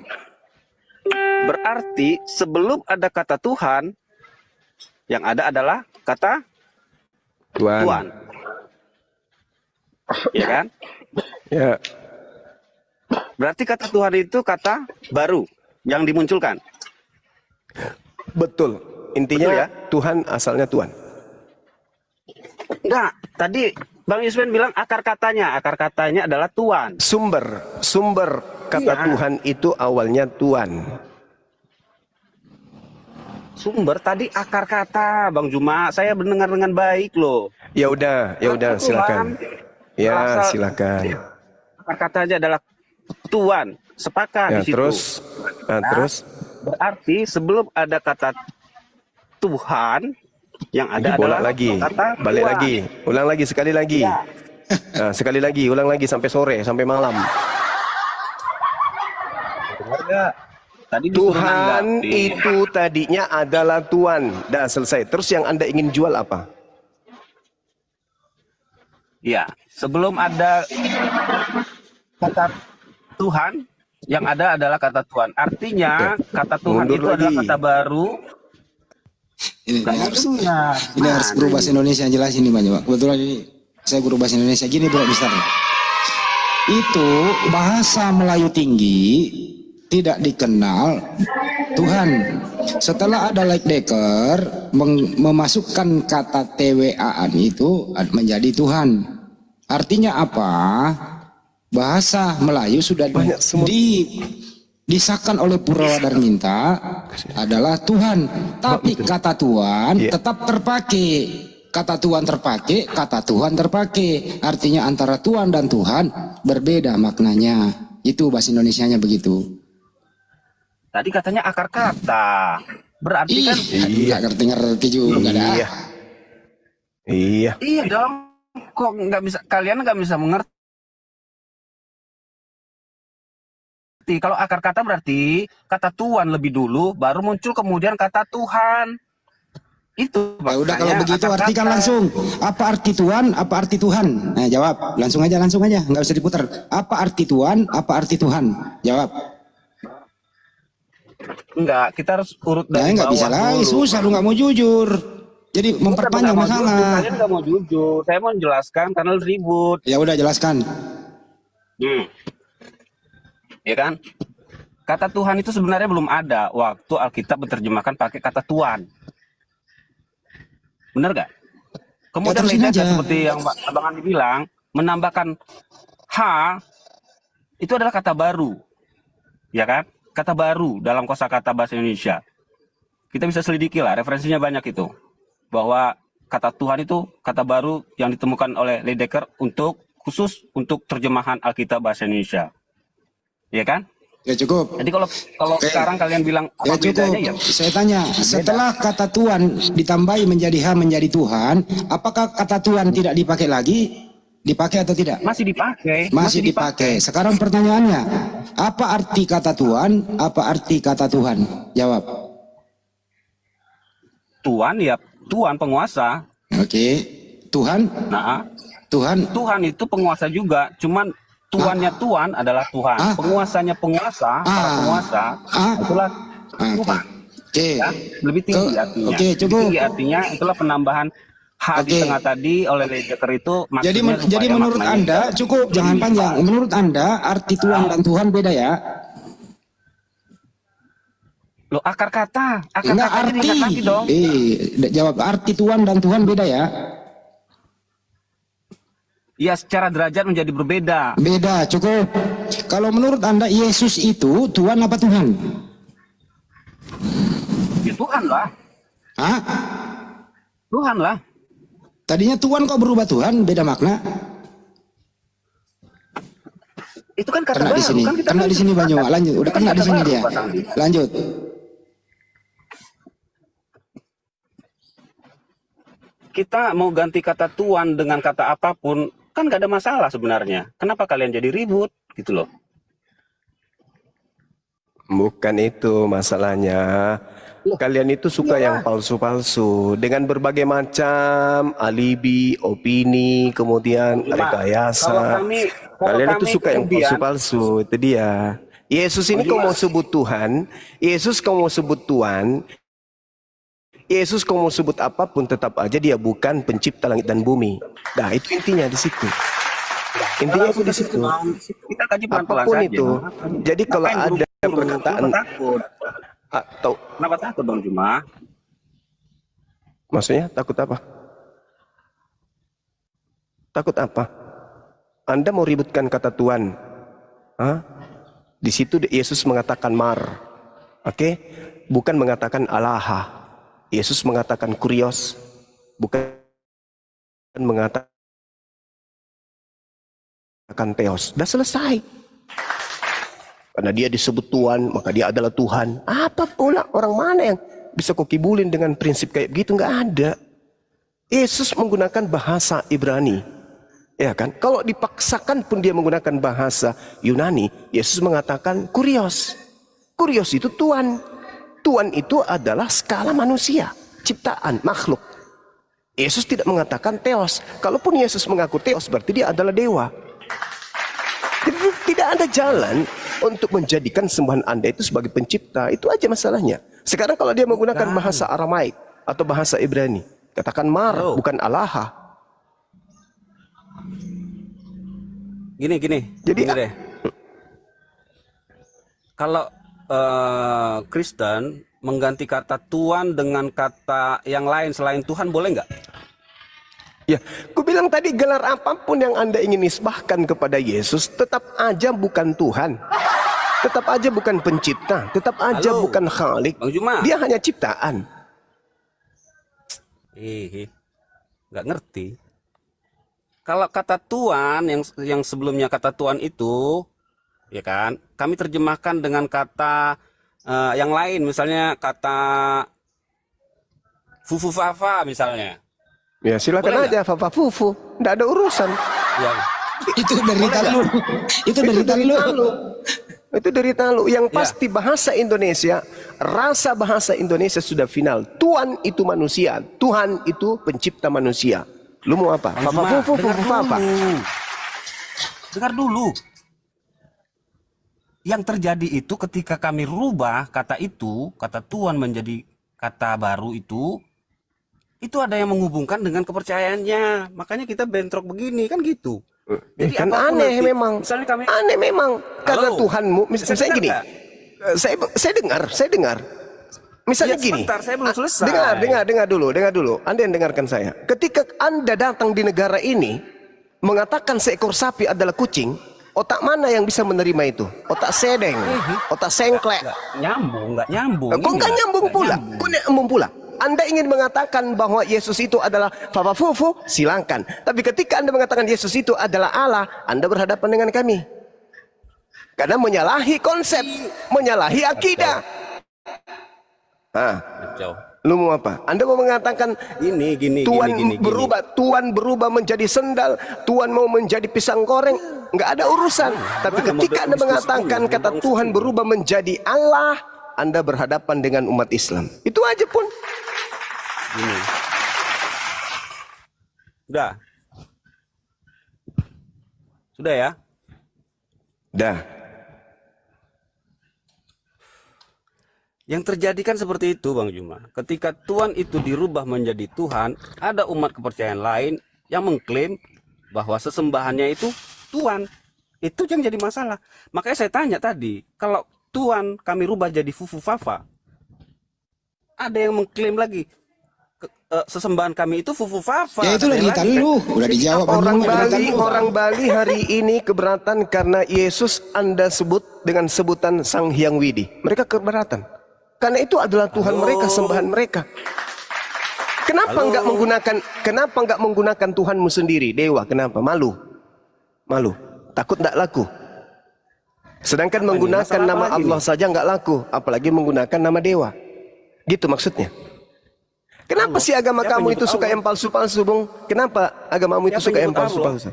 Berarti sebelum ada kata Tuhan, yang ada adalah kata Tuhan. Tuhan. Ya kan? Ya. Berarti kata Tuhan itu kata baru yang dimunculkan. Betul. Intinya Betul ya? Tuhan asalnya Tuhan. Enggak, tadi Bang Yusman bilang akar katanya adalah Tuhan. Sumber kata Iya. Tuhan itu awalnya Tuhan. Sumber tadi akar kata, Bang Juma. Saya mendengar dengan baik loh. Ya udah, silakan. Ya, Asal- silakan. Akar katanya adalah Tuhan. Sepakat Ya, di situ. terus Berarti sebelum ada kata Tuhan, yang ada bolak adalah lagi, kata balik Tuhan. lagi, ulang lagi sekali lagi. Ya. Nah, sekali lagi, ulang lagi sampai sore, sampai malam. Tadi disuruh Tuhan nanggapi. itu tadinya adalah Tuhan. Dah selesai. Terus yang Anda ingin jual apa? Ya, sebelum ada kata Tuhan, yang ada adalah kata Tuhan. Artinya kata Tuhan Mundur itu lagi. adalah kata baru. Ini Nggak harus, benar. ini harus guru bahasa Indonesia yang jelas ini, Bang Yoma. Kebetulan ini saya guru bahasa Indonesia. Gini bro, Mister. Itu bahasa Melayu tinggi tidak dikenal Tuhan. Setelah ada Leitdecker memasukkan kata TWA-an itu menjadi Tuhan. Artinya apa? Bahasa Melayu sudah disahkan oleh Purwadarminta adalah Tuhan. Tapi kata Tuhan tetap terpakai. Kata Tuhan terpakai, kata Tuhan terpakai. Artinya antara Tuhan dan Tuhan berbeda maknanya. Itu bahasa Indonesianya begitu. Tadi katanya akar kata. Berarti kan Nggak ngerti-ngerti juga dah. Iya. iya dong. Kok nggak bisa, kalian nggak bisa mengerti. Kalau akar kata berarti kata Tuhan lebih dulu, baru muncul kemudian kata Tuhan. Itu Ya udah kalau makanya begitu akar artikan kata. langsung. Apa arti Tuhan? Apa arti Tuhan? Nah jawab. Langsung aja. Nggak usah diputar. Apa arti Tuhan? Apa arti Tuhan? Jawab. Enggak, kita harus urut Nah dari nggak bawah bisa lagi. dulu. Susah lu nggak mau jujur. Jadi memperpanjang Bukan nggak mau jujur, masalah. Kalian nggak mau jujur. Saya mau menjelaskan karena lu ribut. Ya udah jelaskan. Ya kan? Kata Tuhan itu sebenarnya belum ada waktu Alkitab menerjemahkan pakai kata Tuhan. Bener gak? Kemudian terusin Leitdecker aja. seperti yang Abang Andi bilang, menambahkan H itu adalah kata baru. Ya kan? Kata baru dalam kosakata bahasa Indonesia. Kita bisa selidiki lah, referensinya banyak itu. Bahwa kata Tuhan itu kata baru yang ditemukan oleh Leitdecker khusus untuk terjemahan Alkitab bahasa Indonesia. Ya kan? Ya cukup. Jadi kalau sekarang kalian bilang Ya apa cukup. bedanya ya? Saya tanya. Setelah kata Tuhan ditambahi menjadi H menjadi Tuhan, apakah kata Tuhan tidak dipakai lagi? Dipakai atau tidak? Masih dipakai. Masih dipakai. Sekarang pertanyaannya, apa arti kata Tuhan? Apa arti kata Tuhan? Jawab. Tuhan ya Tuhan penguasa. Oke. Tuhan, Nah, Tuhan. Tuhan itu penguasa juga, cuman tuannya Tuhan adalah Tuhan. Penguasanya penguasa, para penguasa itulah Tuhan. Oke. Ya, lebih tinggi artinya. Oke, Lebih cukup. tinggi artinya itulah penambahan H di tengah tadi oleh Ledeker itu Jadi maksudnya jadi supaya menurut maknanya Anda cukup, jangan panjang. Menurut Anda arti Tuhan dan Tuhan beda ya? lo akar kata Enggak katanya arti. diingat lagi dong. Jawab arti Tuhan dan Tuhan beda ya? Ya, secara derajat menjadi berbeda. Beda, cukup. Kalau menurut Anda Yesus itu Tuhan apa Tuhan? Ya Tuhan lah. Hah? Tuhan lah. Tadinya Tuhan kok berubah Tuhan, beda makna. Itu kan kata Kena baru. di sini, Kan kita kena di sini Banyu. Lanjut, udah kena di sini dia. Lanjut. Kita mau ganti kata Tuhan dengan kata apapun, kan gak ada masalah sebenarnya. Kenapa kalian jadi ribut gitu loh? Bukan itu masalahnya. Kalian itu suka yang palsu-palsu dengan berbagai macam alibi, opini, kemudian rekayasa. Kalian itu suka yang palsu-palsu. Itu dia. Yesus ini kau mau sebut Tuhan, Yesus kau mau sebut Tuhan, Yesus kau mau sebut apapun, tetap aja dia bukan pencipta langit dan bumi. Nah, itu intinya di situ. Intinya itu di situ. Kita kaji pelan-pelan Apapun saja. itu. Jadi kalau ada perkataan atau Kenapa takut Bang Juma? maksudnya takut apa? Takut apa? Anda mau ributkan kata Tuhan? Hah? Di situ Yesus mengatakan mar. Oke? Bukan mengatakan Allah. Yesus mengatakan kurios. Bukan mengatakan teos. Sudah selesai. Karena dia disebut Tuhan, maka dia adalah Tuhan. Apa pula orang mana yang bisa kau kibulin dengan prinsip kayak gitu? Nggak ada. Yesus menggunakan bahasa Ibrani. Ya kan? Kalau dipaksakan pun dia menggunakan bahasa Yunani, Yesus mengatakan kurios. Kurios itu Tuhan. Tuhan itu adalah skala manusia, ciptaan, makhluk. Yesus tidak mengatakan teos. Kalaupun Yesus mengaku teos, berarti dia adalah dewa. Jadi tidak ada jalan untuk menjadikan sembahan Anda itu sebagai pencipta. Itu aja masalahnya. Sekarang kalau dia menggunakan bahasa Aramaik atau bahasa Ibrani, katakan mar, bukan Allah. Gini. Jadi gini deh. Kalau Kristen mengganti kata Tuhan dengan kata yang lain selain Tuhan, boleh nggak? ya, ku bilang tadi gelar apapun yang Anda ingin nisbahkan kepada Yesus, tetap aja bukan Tuhan. Tetap aja bukan pencipta, tetap aja bukan khalik. Bang Juma. Dia hanya ciptaan. Nggak ngerti. Kalau kata Tuhan yang sebelumnya kata Tuhan itu, ya kan, kami terjemahkan dengan kata yang lain, misalnya kata fufu-fafa misalnya. Ya silakan aja, Papa Fufu. Nggak ada urusan. Ya. Itu dari talu. Itu dari talu. Itu dari talu. Yang pasti bahasa Indonesia, rasa bahasa Indonesia sudah final. Tuhan itu manusia, Tuhan itu pencipta manusia. Lu mau apa? Papa Fufu, Fufu apa? Dengar dulu. Yang terjadi itu ketika kami rubah kata itu, kata Tuhan menjadi kata baru itu ada yang menghubungkan dengan kepercayaannya. Makanya kita bentrok begini, kan gitu. Jadi Kan apapun aneh nanti, memang. Misalnya kami Aneh memang. Karena Halo. Tuhanmu, misalnya gini. Saya dengar. Misalnya Ya, gini. sebentar, saya belum selesai. Dengar dulu. Anda yang dengarkan saya. Ketika Anda datang di negara ini, mengatakan seekor sapi adalah kucing, otak mana yang bisa menerima itu? Otak sedeng, otak sengklek. nggak nyambung. Kok nggak nyambung pula? Anda ingin mengatakan bahwa Yesus itu adalah Papa Fufu, silakan. Tapi ketika Anda mengatakan Yesus itu adalah Allah, Anda berhadapan dengan kami. Karena menyalahi konsep, menyalahi akidah. Lu mau apa? Anda mau mengatakan Tuhan berubah menjadi sendal, Tuhan mau menjadi pisang goreng, nggak ada urusan. Tapi ketika Anda mengatakan kata Tuhan berubah menjadi Allah, Anda berhadapan dengan umat Islam. Itu aja pun. Sudah. Sudah ya? Dah. Yang terjadi kan seperti itu Bang Juma. Ketika Tuhan itu dirubah menjadi Tuhan, ada umat kepercayaan lain yang mengklaim bahwa sesembahannya itu Tuhan. Itu yang jadi masalah. Makanya saya tanya tadi, kalau Tuhan kami rubah jadi Fufu Fafa, ada yang mengklaim lagi sesembahan kami itu Fufu Fafa. Ya itu lagi lu, udah dijawab. Orang Bali hari ini keberatan karena Yesus Anda sebut dengan sebutan Sang Hyang Widi. Mereka keberatan. Karena itu adalah Tuhan mereka, sembahan mereka. Kenapa enggak menggunakan Tuhanmu sendiri, dewa? Kenapa? Malu. Takut enggak laku. Sedangkan menggunakan nama Allah saja enggak laku, apalagi menggunakan nama dewa. Gitu maksudnya. Kenapa sih agama kamu itu suka yang palsu-palsu, Bung? Kenapa agamamu itu suka yang palsu-palsu?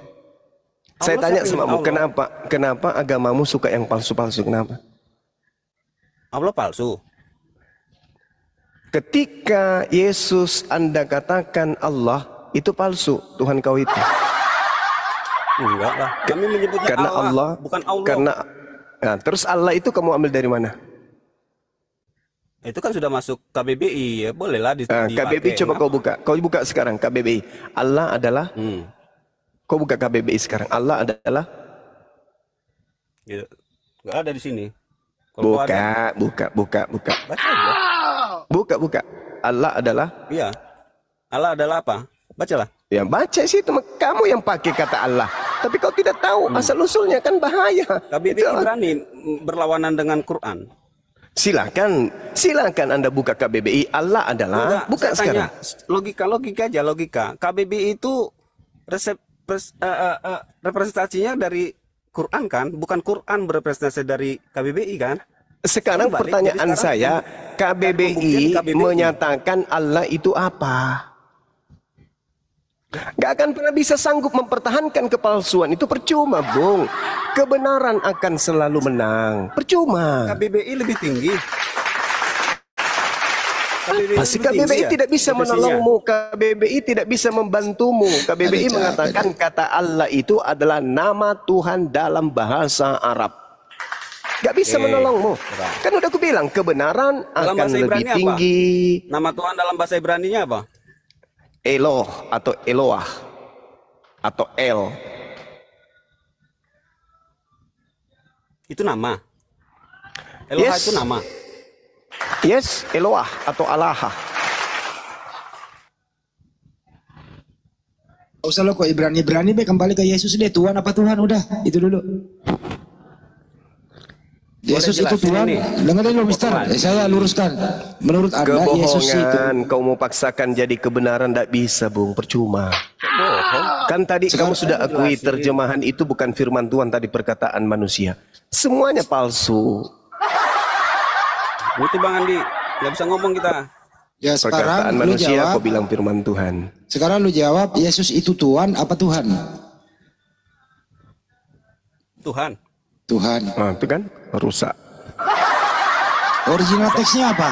Saya tanya sama kamu, kenapa agamamu suka yang palsu-palsu? Kenapa? Allah palsu. Ketika Yesus Anda katakan Allah, itu palsu, Tuhan kau itu. Enggak lah. Kami menyebutnya Karena Allah, bukan Allah. Nah, terus Allah itu kamu ambil dari mana? Itu kan sudah masuk KBBI, ya bolehlah KBBI coba kau buka. Kau buka sekarang KBBI. Allah adalah Kau buka KBBI sekarang. Allah adalah gitu. Enggak ada di sini. Buka. Baca aja. Buka. Allah adalah Iya. Allah adalah apa? Bacalah. Ya baca sih itu, kamu yang pakai kata Allah. Tapi kau tidak tahu asal usulnya, kan bahaya. KBBI berani berlawanan dengan Quran. Silakan Anda buka KBBI. Allah adalah buka sekarang. Logika aja. KBBI itu representasinya dari Quran kan, bukan Quran berrepresentasi dari KBBI kan? Sekarang pertanyaan saya, KBBI menyatakan Allah itu apa? Gak akan pernah bisa sanggup mempertahankan kepalsuan itu, percuma, Bung. Kebenaran akan selalu menang, percuma. KBBI lebih tinggi. Pasti KBBI tidak bisa menolongmu, KBBI tidak bisa membantumu. KBBI mengatakan kata Allah itu adalah nama Tuhan dalam bahasa Arab. Gak bisa menolongmu. Kan udah aku bilang, kebenaran akan lebih tinggi. Nama Tuhan dalam bahasa Ibrani-nya apa? Eloh atau Eloah atau El. Itu nama. Eloah itu nama. Yes, Eloah atau Allah. Usah lo kok Ibrani be, kembali ke Yesus deh. Tuhan apa Tuhan, udah itu dulu. Yesus itu Tuhan. Dengerin lo Mister, saya luruskan. Menurut Anda Yesus itu, kau mau paksakan jadi kebenaran, tidak bisa, Bung, percuma. Kan tadi kamu sudah akui terjemahan itu bukan firman Tuhan, tadi perkataan manusia. Semuanya palsu. Itu Bang Andi, nggak bisa ngomong kita. Ya sekarang perkataan lu manusia jawab, kau bilang firman Tuhan. Sekarang lu jawab, Yesus itu Tuhan apa Tuhan? Tuhan. Tuhan. Nah, itu kan rusak. Original teksnya apa?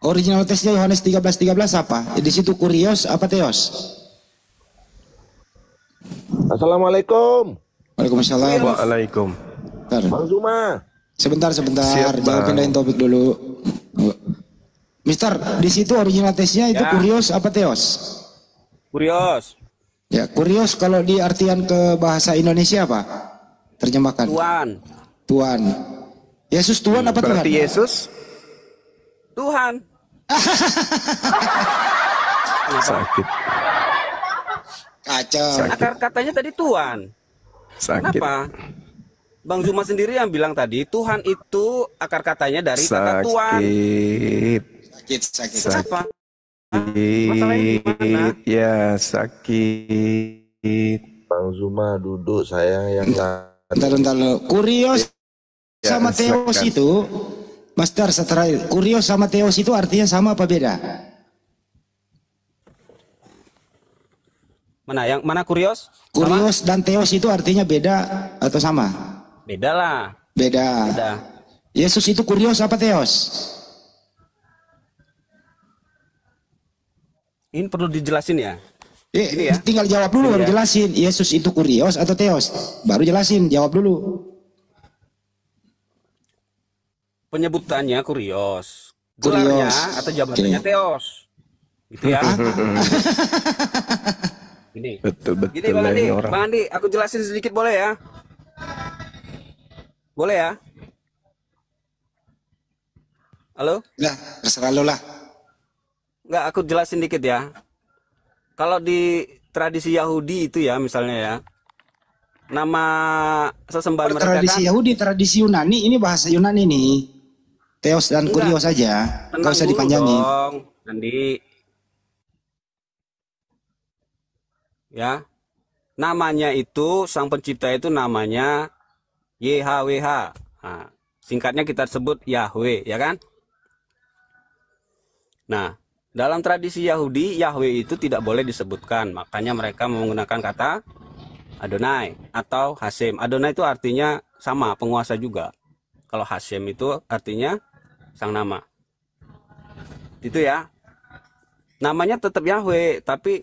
Original teksnya Yohanes 13:13 apa? Di situ kurios apa teos? Assalamualaikum. Waalaikumsalam. Waalaikum. Bang Zuma. Sebentar. Siap, Jangan pindahin topik dulu. Mister, di situ original teksnya itu kurios apa teos? Kurios. Ya, kurios kalau di artian ke bahasa Indonesia apa? Terjemahkan. Tuhan. Yesus Tuhan apa Tuhan? Berarti Yesus Tuhan. sakit. Kacau. Akar katanya tadi Tuhan. Sakit. Kenapa? Bang Zuma sendiri yang bilang tadi Tuhan itu akar katanya dari kata Tuhan. Sakit. Kenapa? Masalahnya gimana? Ya sakit. Bang Zuma duduk, saya yang Bentar. Kurios sama teos itu, Master, setelah kurios sama teos itu artinya sama apa beda? Mana kurios? Kurios dan teos itu artinya beda atau sama? Beda lah. Beda. Yesus itu kurios apa teos? Ini perlu dijelasin ya. Ini ya. Tinggal jawab dulu baru jelasin. Yesus itu kurios atau teos? Baru jelasin, jawab dulu. Penyebutannya kurios. Gelarnya atau jabatannya teos. Gitu ya. Gini. Betul-betul Gini Bang Andi, orang. Bang Andi, aku jelasin sedikit boleh ya? Boleh ya? Halo? Lah, terserah lo lah. Enggak, aku jelasin dikit ya. Kalau di tradisi Yahudi itu ya misalnya ya, nama sesembahan mereka Tradisi kan Yahudi, tradisi Yunani, ini bahasa Yunani nih. Teos dan kurios saja. Enggak usah dulu dipanjangin. dong, Andi. Ya, namanya itu sang pencipta itu namanya YHWH. Nah, singkatnya kita sebut Yahweh, ya kan? Nah, dalam tradisi Yahudi, Yahweh itu tidak boleh disebutkan. Makanya mereka menggunakan kata Adonai atau Hashem. Adonai itu artinya sama, penguasa juga. Kalau Hashem itu artinya sang nama. Itu ya. Namanya tetap Yahweh, tapi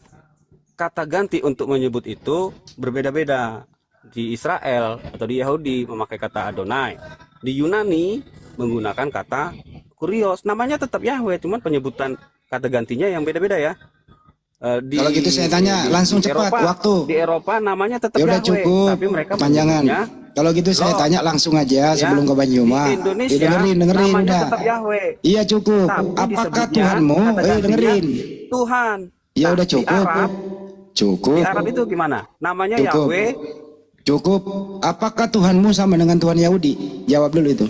kata ganti untuk menyebut itu berbeda-beda. Di Israel atau di Yahudi memakai kata Adonai. Di Yunani menggunakan kata kurios. Namanya tetap Yahweh, cuman penyebutan kata gantinya yang beda-beda ya. Kalau gitu saya tanya langsung cepat waktu. Di Eropa namanya tetap Ya udah Yahweh, cukup, tapi mereka panjangan. menyebutnya Kalau gitu saya tanya langsung aja sebelum ke Banyuma. di Indonesia dengerin namanya udah. tetap Yahweh. Iya cukup. Tapi Apakah disebutnya Tuhanmu? kata gantinya Dengerin. Tuhan. Ya Nah, udah di cukup. Arab, Cukup. di Arab itu gimana? Namanya Cukup. Yahweh. Cukup. Apakah Tuhanmu sama dengan Tuhan Yahudi? Jawab dulu itu.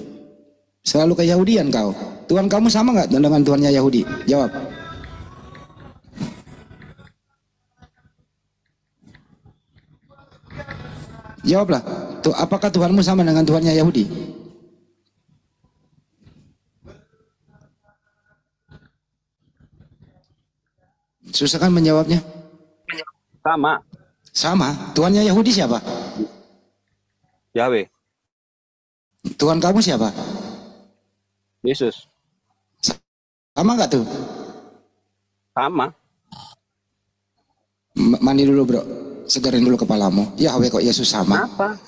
Selalu ke Yahudian kau. Tuhan kamu sama nggak dengan Tuhannya Yahudi? Jawab. Jawablah. Tuh, apakah Tuhanmu sama dengan Tuhannya Yahudi? Susah kan menjawabnya? Sama. Sama. Tuhannya Yahudi siapa? Yahweh. Tuhan kamu siapa? Yesus. Sama nggak tuh? Sama. Mandi dulu bro. Segarin dulu kepalamu. Yahweh kok Yesus sama? Apa?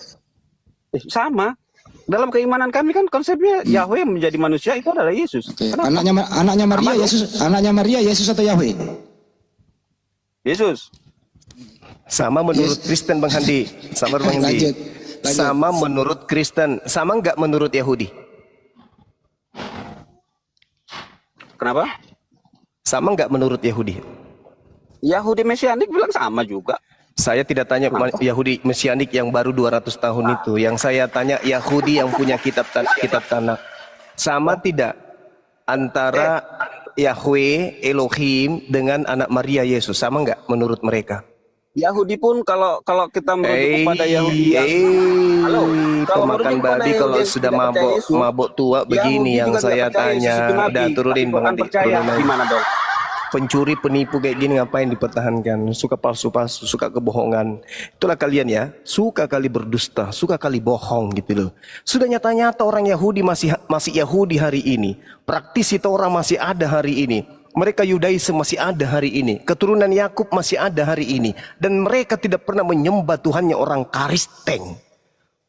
Sama. Dalam keimanan kami kan konsepnya Yahweh menjadi manusia itu adalah Yesus. Oke. Kenapa? Anaknya Maria Sama dong. Yesus. Anaknya Maria Yesus atau Yahweh? Yesus. Sama menurut Kristen Bang Handi. Sama Bang Handi. Lanjut. Sama menurut Kristen. Sama nggak menurut Yahudi? Kenapa? Sama nggak menurut Yahudi? Yahudi Mesianik bilang sama juga. Saya tidak tanya Yahudi Mesianik yang baru 200 tahun itu. Yang saya tanya Yahudi yang punya kitab Tanakh. Sama tidak antara Yahweh Elohim dengan anak Maria Yesus? Sama nggak menurut mereka? Yahudi pun kalau kita merujuk kepada Yahudi yang halo, kalau pemakan merujuk kepada babi Yahudi kalau yang sudah tidak percaya Yesus, mabuk tua begini Yahudi yang juga saya tidak percaya Yesus tanya. itu nabi, Udah turunin tapi Bang Quran Andi, percaya. turunin aja. Gimana dong? Pencuri penipu kayak gini ngapain dipertahankan? Suka palsu-palsu, suka kebohongan. Itulah kalian ya, suka kali berdusta, suka kali bohong gitu loh. Sudah nyata-nyata orang Yahudi masih Yahudi hari ini. Praktisi Torah masih ada hari ini. Mereka Yudaisme masih ada hari ini. Keturunan Yakub masih ada hari ini. Dan mereka tidak pernah menyembah Tuhannya orang Kristen.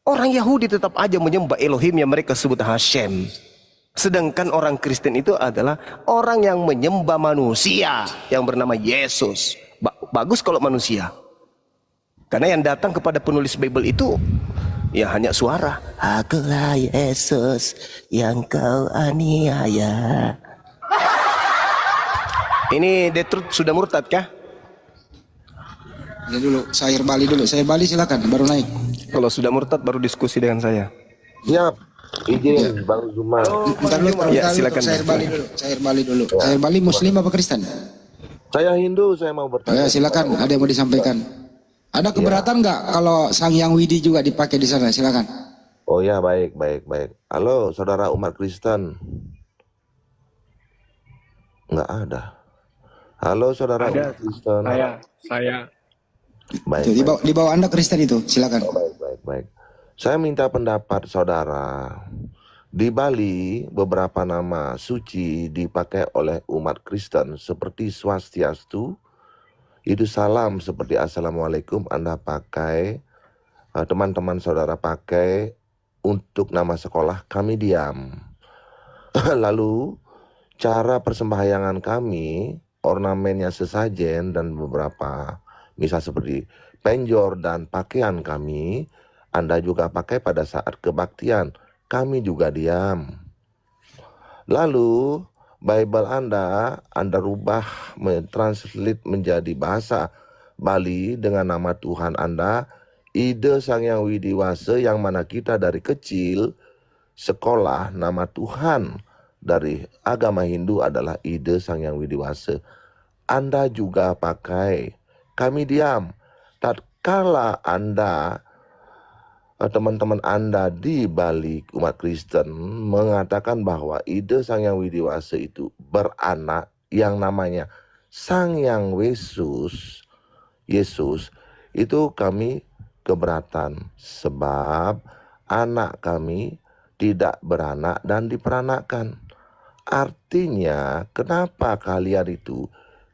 Orang Yahudi tetap aja menyembah Elohim yang mereka sebut Hashem. Sedangkan orang Kristen itu adalah orang yang menyembah manusia yang bernama Yesus. Bagus kalau manusia. Karena yang datang kepada penulis Bible itu ya hanya suara. Akulah Yesus yang kau aniaya. Ini Detrut sudah murtad kah? Ya dulu, Sair Bali dulu. Sair Bali silakan, baru naik. Kalau sudah murtad baru diskusi dengan saya. Siap. Izin Bang Zuma. Bentar dulu, Ya, silakan. Sair Bali dulu. Sair Bali dulu. Sair Bali Muslim apa Kristen? Saya Hindu, saya mau bertanya. Ya silakan, ada yang mau disampaikan. Ada keberatan nggak kalau Sang Yang Widi juga dipakai di sana? Silakan. Oh ya, baik. Halo, saudara umat Kristen. Nggak ada. Halo, saudara umat Kristen. Saya. Baik, Tuh, di bawah Anda Kristen itu, silakan. baik. Saya minta pendapat saudara. Di Bali, beberapa nama suci dipakai oleh umat Kristen seperti Swastiastu, Itu salam seperti Assalamualaikum Anda pakai, teman-teman saudara pakai untuk nama sekolah, kami diam. Lalu cara persembahyangan kami, ornamennya sesajen dan beberapa, misal seperti penjor dan pakaian kami, Anda juga pakai pada saat kebaktian, kami juga diam. Lalu Bible Anda rubah, mentranslate menjadi bahasa Bali dengan nama Tuhan Anda, Ida Sang Yang Widiwasa, yang mana kita dari kecil sekolah nama Tuhan dari agama Hindu adalah Ida Sang Yang Widiwasa. Anda juga pakai, kami diam. Tatkala Anda, teman-teman Anda di balik umat Kristen mengatakan bahwa Ida Sang Yang Widiwasa itu beranak yang namanya Sang Yang Yesus, itu kami keberatan sebab anak kami tidak beranak dan diperanakkan. Artinya, kenapa kalian itu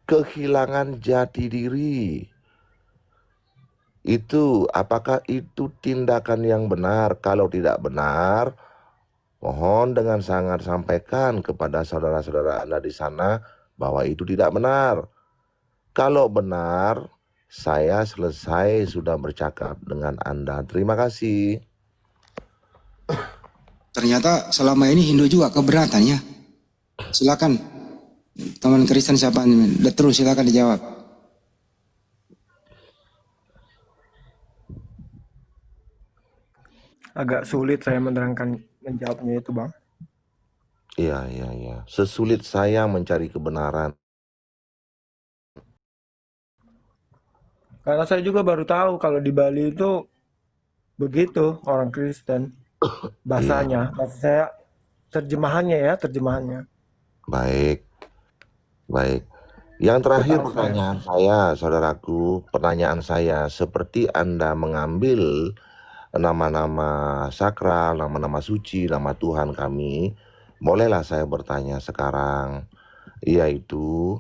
kehilangan jati diri? Itu, apakah itu tindakan yang benar? Kalau tidak benar, mohon dengan sangat sampaikan kepada saudara-saudara Anda di sana bahwa itu tidak benar. Kalau benar, saya selesai sudah bercakap dengan Anda. Terima kasih. Ternyata selama ini Hindu juga keberatan ya. Silakan teman Kristen siapa ini? Terus silakan dijawab. Agak sulit saya menjawabnya itu, Bang. Iya. Sesulit saya mencari kebenaran. Karena saya juga baru tahu kalau di Bali itu begitu orang Kristen bahasanya. Maksud saya terjemahannya. Baik. Yang terakhir Betul, pertanyaan saya, saudaraku, pertanyaan saya, seperti Anda mengambil nama-nama sakral, nama-nama suci, nama Tuhan kami, bolehlah saya bertanya sekarang, yaitu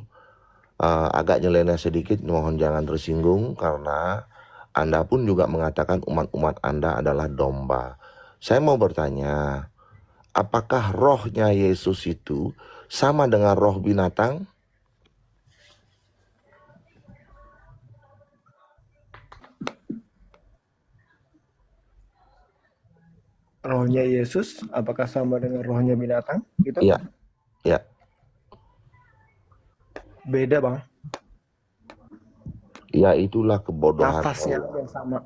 agak nyeleneh sedikit, mohon jangan tersinggung, karena Anda pun juga mengatakan umat-umat Anda adalah domba. Saya mau bertanya, apakah rohnya Yesus itu sama dengan roh binatang? Rohnya Yesus apakah sama dengan rohnya binatang? Gitu? Iya. Beda, Bang. Ya, itulah kebodohan. Nafasnya yang sama.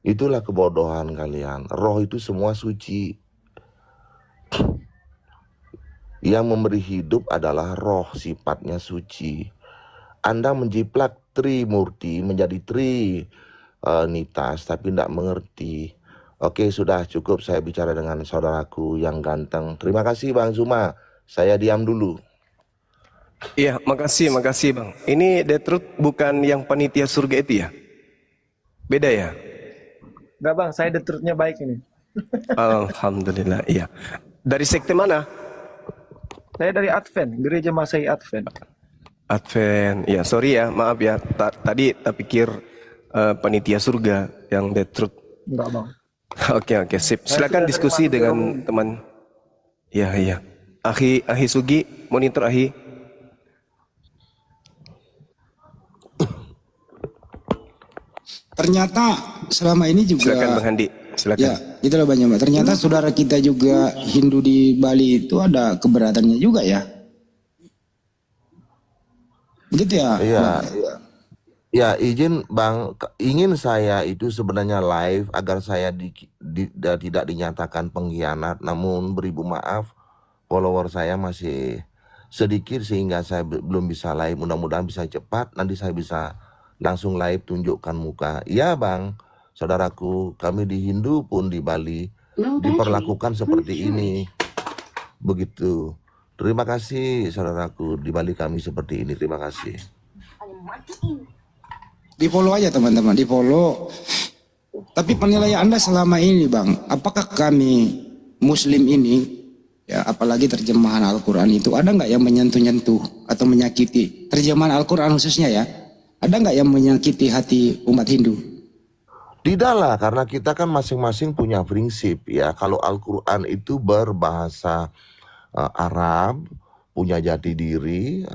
Itulah kebodohan kalian. Roh itu semua suci. Yang memberi hidup adalah roh, sifatnya suci. Anda menjiplak Trimurti menjadi Trinitas, tapi tidak mengerti. Oke, sudah cukup saya bicara dengan saudaraku yang ganteng. Terima kasih Bang Zuma. Saya diam dulu. Iya, makasih Bang. Ini The Truth bukan yang panitia surga itu ya? Beda ya? Enggak, Bang, saya The Truth-nya baik ini. Alhamdulillah, iya. Dari sekte mana? Saya dari Advent, Gereja Masehi Advent. Advent, ya sorry ya, maaf ya. Tadi tak pikir panitia surga yang The Truth. Enggak, Bang. Oke, sip. Silakan diskusi dengan teman. Iya. Ahi Sugi, monitor Ahi. Ternyata selama ini juga. Silakan Bang Handi. Silakan. Ya, itulah banyak Mbak. Ternyata saudara kita juga Hindu di Bali itu ada keberatannya juga ya. Begitu ya? Iya. Ya, izin Bang, ingin saya itu sebenarnya live agar saya tidak dinyatakan pengkhianat, namun beribu maaf, follower saya masih sedikit sehingga saya belum bisa live. Mudah-mudahan bisa cepat, nanti saya bisa langsung live tunjukkan muka. Iya Bang, saudaraku, kami di Hindu pun di Bali diperlakukan seperti ini. Begitu. Terima kasih saudaraku, di Bali kami seperti ini. Terima kasih. Di follow aja teman-teman, di follow. Tapi penilaian Anda selama ini Bang, apakah kami Muslim ini, ya apalagi terjemahan Al-Quran itu, ada nggak yang menyentuh-nyentuh atau menyakiti terjemahan Al-Quran khususnya ya? Ada nggak yang menyakiti hati umat Hindu? Tidaklah, karena kita kan masing-masing punya prinsip ya. Kalau Al-Quran itu berbahasa Arab, punya jati diri,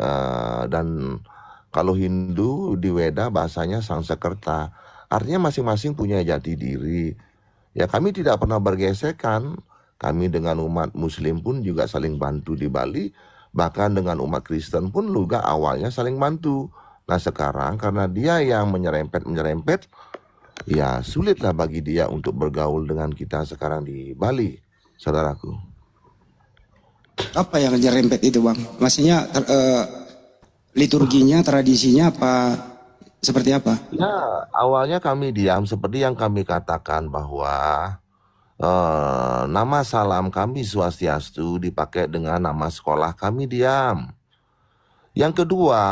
dan kalau Hindu di Weda bahasanya Sanskerta. Artinya masing-masing punya jati diri. Ya kami tidak pernah bergesekan. Kami dengan umat Muslim pun juga saling bantu di Bali. Bahkan dengan umat Kristen pun juga awalnya saling bantu. Nah sekarang karena dia yang menyerempet, ya sulitlah bagi dia untuk bergaul dengan kita sekarang di Bali, saudaraku. Apa yang nyerempet itu bang? Maksudnya liturginya, tradisinya apa? Seperti apa? Ya awalnya kami diam seperti yang kami katakan bahwa nama salam kami Swastiastu dipakai dengan nama sekolah kami diam. Yang kedua,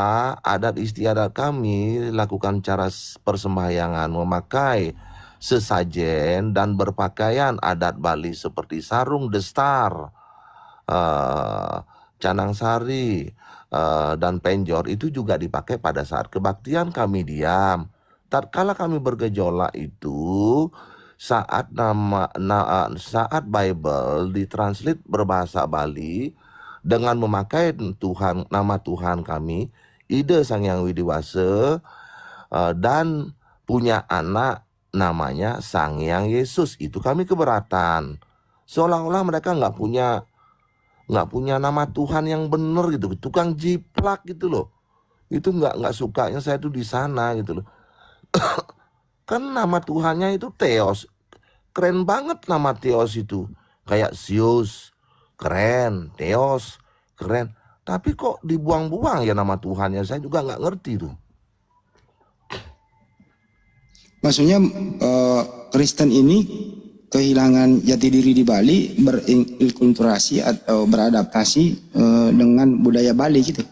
adat istiadat kami lakukan cara persembahyangan memakai sesajen dan berpakaian adat Bali seperti sarung destar, canang sari, dan penjor itu juga dipakai pada saat kebaktian kami diam. Tatkala kami bergejolak itu saat saat Bible ditranslate berbahasa Bali dengan memakai nama Tuhan kami, Ida Sang Hyang Widiwasa, dan punya anak namanya Sang Hyang Yesus, itu kami keberatan. Seolah-olah mereka nggak punya nama Tuhan yang benar gitu, tukang jiplak gitu loh. Itu nggak sukanya saya tuh di sana gitu loh. Kan nama Tuhannya itu Theos, keren banget nama Theos itu, kayak Zeus. Keren, Theos, keren. Tapi kok dibuang-buang ya nama Tuhannya, saya juga nggak ngerti tuh. Maksudnya Kristen ini kehilangan jati diri di Bali, berinkulturasi atau beradaptasi dengan budaya Bali gitu.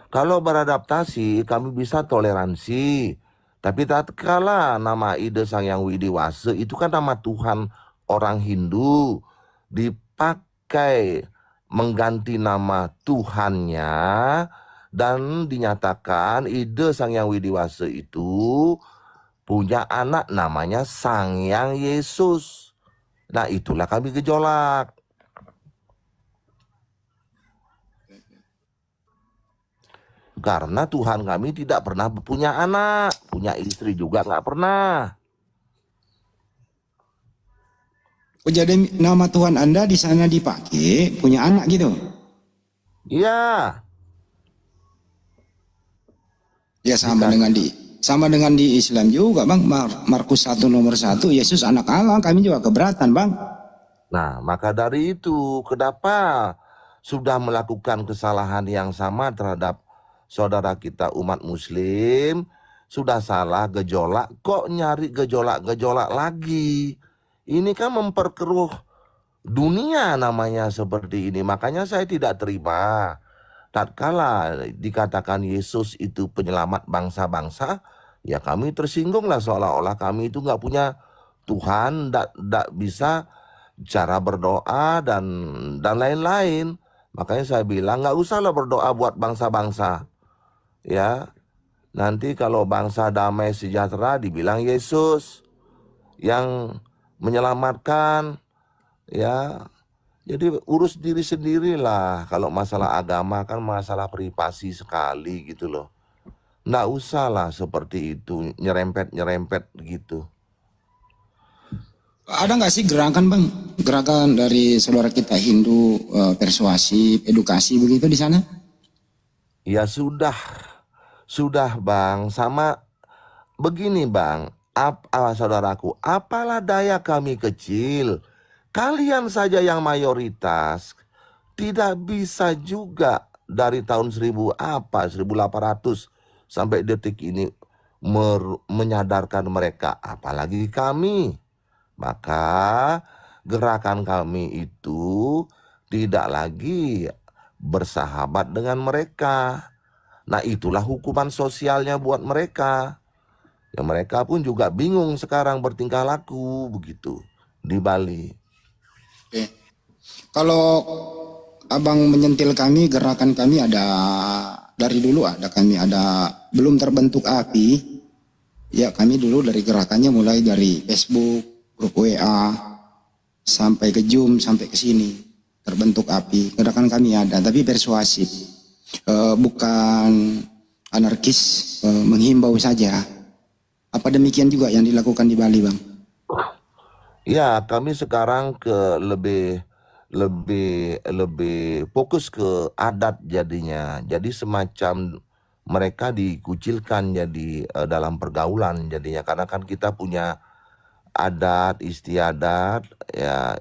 Kalau beradaptasi kami bisa toleransi. Tapi tatkala nama Ida Sang Hyang Widiwasa itu kan nama Tuhan orang Hindu, dipakai mengganti nama Tuhannya dan dinyatakan Ida Sang Hyang Widiwasa itu punya anak namanya Sang Hyang Yesus. Nah itulah kami gejolak. Karena Tuhan kami tidak pernah punya anak, punya istri juga nggak pernah. Oh, jadi nama Tuhan Anda di sana dipakai punya anak gitu? Iya. Ya sama dengan di Islam juga bang. Markus 1 nomor 1, Yesus anak Allah, kami juga keberatan bang. Nah maka dari itu kenapa sudah melakukan kesalahan yang sama terhadap saudara kita umat Muslim, sudah salah gejolak, kok nyari gejolak lagi. Ini kan memperkeruh dunia namanya seperti ini. Makanya saya tidak terima. Tatkala dikatakan Yesus itu penyelamat bangsa-bangsa, ya kami tersinggunglah seolah-olah kami itu nggak punya Tuhan, nggak bisa cara berdoa dan lain-lain. Makanya saya bilang nggak usahlah berdoa buat bangsa-bangsa. Ya, nanti kalau bangsa damai sejahtera dibilang Yesus yang menyelamatkan, ya. Jadi urus diri sendirilah. Kalau masalah agama kan masalah privasi sekali gitu loh. Nggak usahlah seperti itu nyerempet gitu. Ada nggak sih gerakan bang, gerakan dari saudara kita Hindu, persuasif, edukasi begitu di sana? Ya sudah bang, sama begini bang, saudaraku, apalah daya kami kecil, kalian saja yang mayoritas tidak bisa juga dari tahun 1800 sampai detik ini menyadarkan mereka, apalagi kami. Maka gerakan kami itu tidak lagi bersahabat dengan mereka. Nah itulah hukuman sosialnya buat mereka. Ya mereka pun juga bingung sekarang bertingkah laku begitu di Bali. Oke. Kalau abang menyentil kami, gerakan kami ada Dari dulu kami ada belum terbentuk api. Ya kami dulu dari gerakannya mulai dari Facebook, grup WA, sampai ke Zoom, sampai ke sini. Terbentuk api. Gerakan kami ada, tapi persuasif. Bukan anarkis, menghimbau saja. Apa demikian juga yang dilakukan di Bali, Bang? Ya, kami sekarang ke lebih fokus ke adat jadinya. Jadi semacam mereka dikucilkan jadi dalam pergaulan jadinya, karena kan kita punya adat istiadat ya,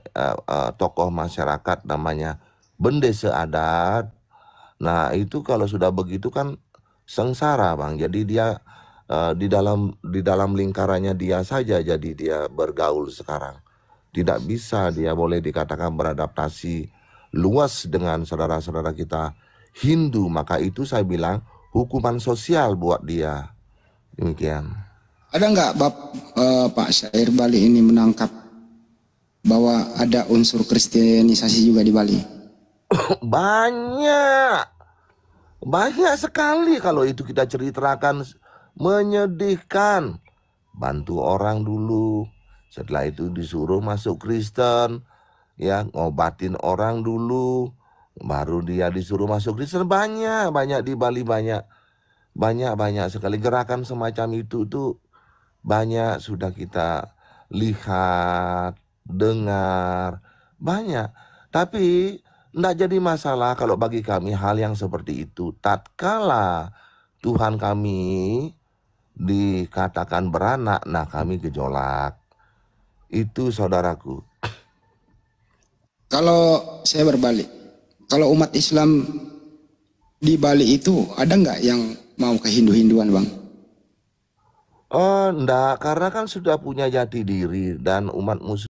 tokoh masyarakat namanya bendese adat. Nah itu kalau sudah begitu kan sengsara, Bang. Jadi dia di dalam lingkarannya dia saja, jadi dia bergaul sekarang. Tidak bisa dia boleh dikatakan beradaptasi luas dengan saudara-saudara kita Hindu. Maka itu saya bilang hukuman sosial buat dia. Demikian. Ada nggak Pak Syair Bali ini menangkap bahwa ada unsur kristenisasi juga di Bali? Banyak sekali kalau itu kita ceritakan, menyedihkan. Bantu orang dulu, setelah itu disuruh masuk Kristen, ya ngobatin orang dulu, baru dia disuruh masuk Kristen. Banyak di Bali, banyak sekali gerakan semacam itu tuh. Banyak sudah kita lihat, dengar, banyak. Tapi tidak jadi masalah kalau bagi kami hal yang seperti itu. Tatkala Tuhan kami dikatakan beranak, nah kami gejolak. Itu saudaraku. Kalau saya berbalik, kalau umat Islam di Bali itu ada nggak yang mau ke Hindu-Hinduan, Bang? Oh, enggak, karena kan sudah punya jati diri dan umat Muslim